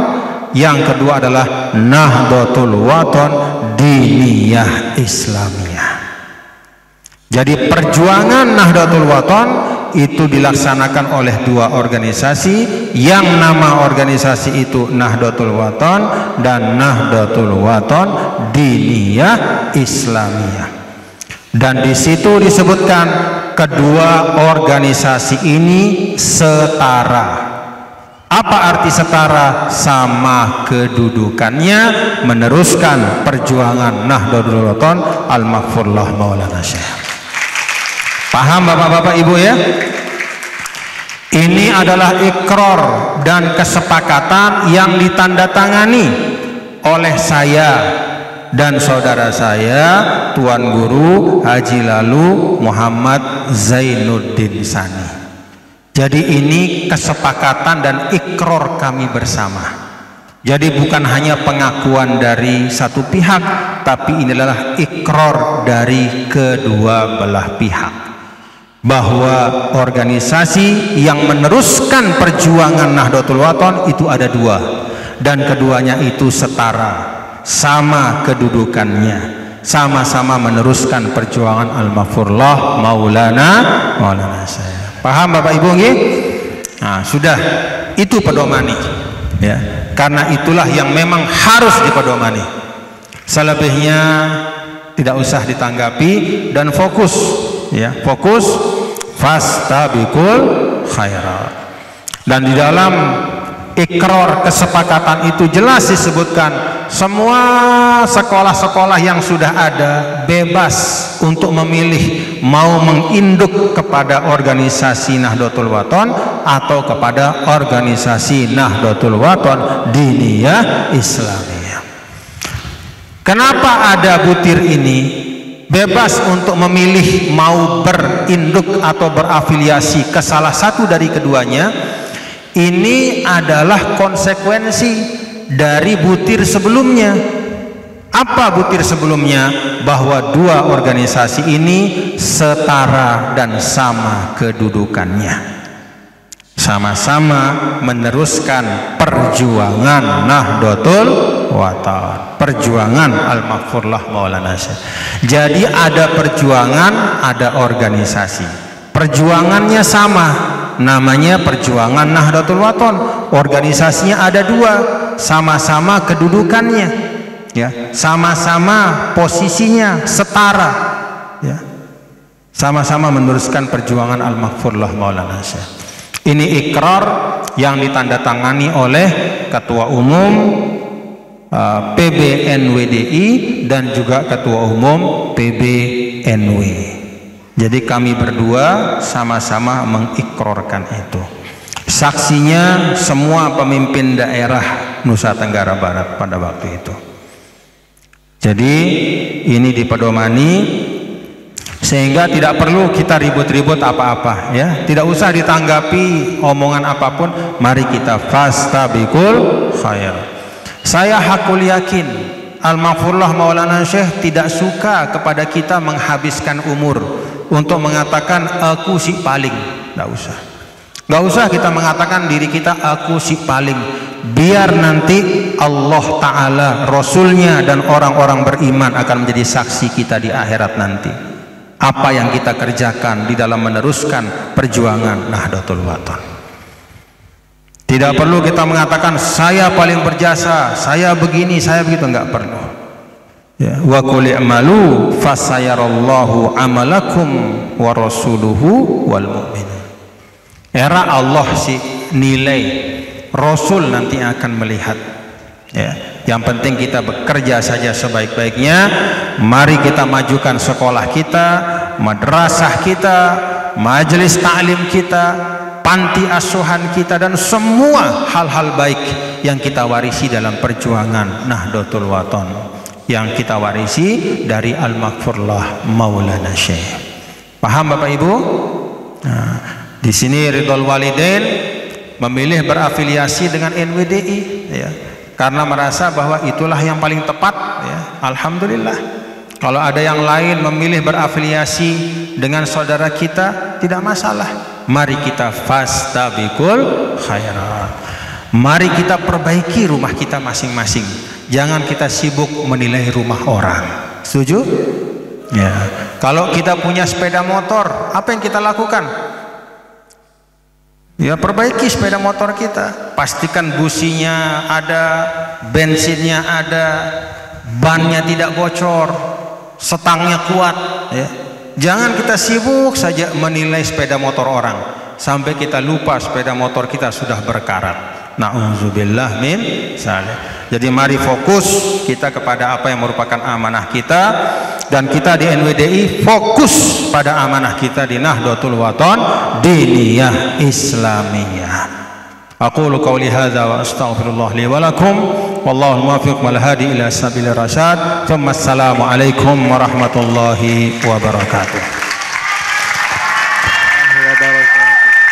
yang kedua adalah Nahdlatul Wathon Diniyah Islamiyah. Jadi perjuangan Nahdlatul Wathon itu dilaksanakan oleh 2 organisasi, yang nama organisasi itu Nahdlatul Wathon dan Nahdlatul Wathon Diniyah Islamiyah. Dan di situ disebutkan kedua organisasi ini setara. Apa arti setara? Sama kedudukannya meneruskan perjuangan Nahdlatul Wathon Al-Maghfurlah Maulana Syekh. Paham Bapak-bapak Ibu ya? Ini adalah ikrar dan kesepakatan yang ditandatangani oleh saya dan saudara saya, Tuan Guru Haji Lalu Muhammad Zainuddin Sani. Jadi ini kesepakatan dan ikrar kami bersama. Jadi bukan hanya pengakuan dari satu pihak, tapi ini adalah ikrar dari kedua belah pihak, bahwa organisasi yang meneruskan perjuangan Nahdlatul Wathon itu ada 2, dan keduanya itu setara, sama kedudukannya, sama-sama meneruskan perjuangan Al-Maghfurlah Maulana Syekh. Paham Bapak Ibu nggih? Nah, sudah itu pedomani ya. Karena itulah yang memang harus dipedomani. Selebihnya tidak usah ditanggapi dan fokus ya, fokus fastabiqul khairat. Dan di dalam ikrar kesepakatan itu jelas disebutkan semua sekolah-sekolah yang sudah ada bebas untuk memilih mau menginduk kepada organisasi Nahdlatul Wathon atau kepada organisasi Nahdlatul Wathon Diniyah Islamiyah. Kenapa ada butir ini? Bebas untuk memilih mau berinduk atau berafiliasi ke salah satu dari keduanya. Ini adalah konsekuensi dari butir sebelumnya. Apa butir sebelumnya? Bahwa 2 organisasi ini setara dan sama kedudukannya, sama-sama meneruskan perjuangan Nahdlatul Wathon, perjuangan Al-Maghfurlah Maulana Syekh. Jadi ada perjuangan, ada organisasi. Perjuangannya sama, namanya perjuangan Nahdlatul Wathon. Organisasinya ada 2, sama-sama kedudukannya ya, sama-sama posisinya setara ya, sama-sama meneruskan perjuangan Al-Maghfurlah Maulana Syekh. Ini ikrar yang ditandatangani oleh Ketua Umum PBNWDI dan juga Ketua Umum PBNW. Jadi kami berdua sama-sama mengikrorkan itu. Saksinya semua pemimpin daerah Nusa Tenggara Barat pada waktu itu. Jadi ini dipedomani sehingga tidak perlu kita ribut-ribut apa-apa, ya. Tidak usah ditanggapi omongan apapun. Mari kita fastabiqul khair. Saya hakul yakin Al-Maghfurullah Maulana Syekh tidak suka kepada kita menghabiskan umur untuk mengatakan aku si paling. Nggak usah. Nggak usah kita mengatakan diri kita aku si paling. Biar nanti Allah Ta'ala, Rasulnya dan orang-orang beriman akan menjadi saksi kita di akhirat nanti. Apa yang kita kerjakan di dalam meneruskan perjuangan Nahdlatul Wathon. Tidak perlu kita mengatakan saya paling berjasa, saya begini, saya begitu, enggak perlu. Ya, wa qul i'malu fasayarallahu amalakum wa rasuluhu wal mu'minun. Era Allah sih nilai, Rasul nanti akan melihat. Ya, yang penting kita bekerja saja sebaik-baiknya. Mari kita majukan sekolah kita, madrasah kita, majelis ta'lim kita, panti asuhan kita, dan semua hal-hal baik yang kita warisi dalam perjuangan Nahdlatul Wathon, yang kita warisi dari Al-Maghfurullah Maulana Syekh. Paham Bapak Ibu? Nah, di sini Ridhol Walidain memilih berafiliasi dengan NWDI, ya, karena merasa bahwa itulah yang paling tepat, ya. Alhamdulillah. Kalau ada yang lain memilih berafiliasi dengan saudara kita, tidak masalah. Mari kita fastabiqul khairat. Mari kita perbaiki rumah kita masing-masing. Jangan kita sibuk menilai rumah orang. Setuju? Ya. Kalau kita punya sepeda motor, apa yang kita lakukan? Ya, perbaiki sepeda motor kita. Pastikan businya ada, bensinnya ada, bannya tidak bocor, setangnya kuat, ya. Jangan kita sibuk saja menilai sepeda motor orang sampai kita lupa sepeda motor kita sudah berkarat. Na'udzubillah min zalik. Jadi mari fokus kita kepada apa yang merupakan amanah kita, dan kita di NWDI fokus pada amanah kita di Nahdlatul Wathon diniyah Islamiyah. Aqulu qawli hadza wa astaghfirullah li wa lakum wallahu muwaffiq wal hadi ila sabilir rasyad. Assalamu alaikum warahmatullahi wabarakatuh.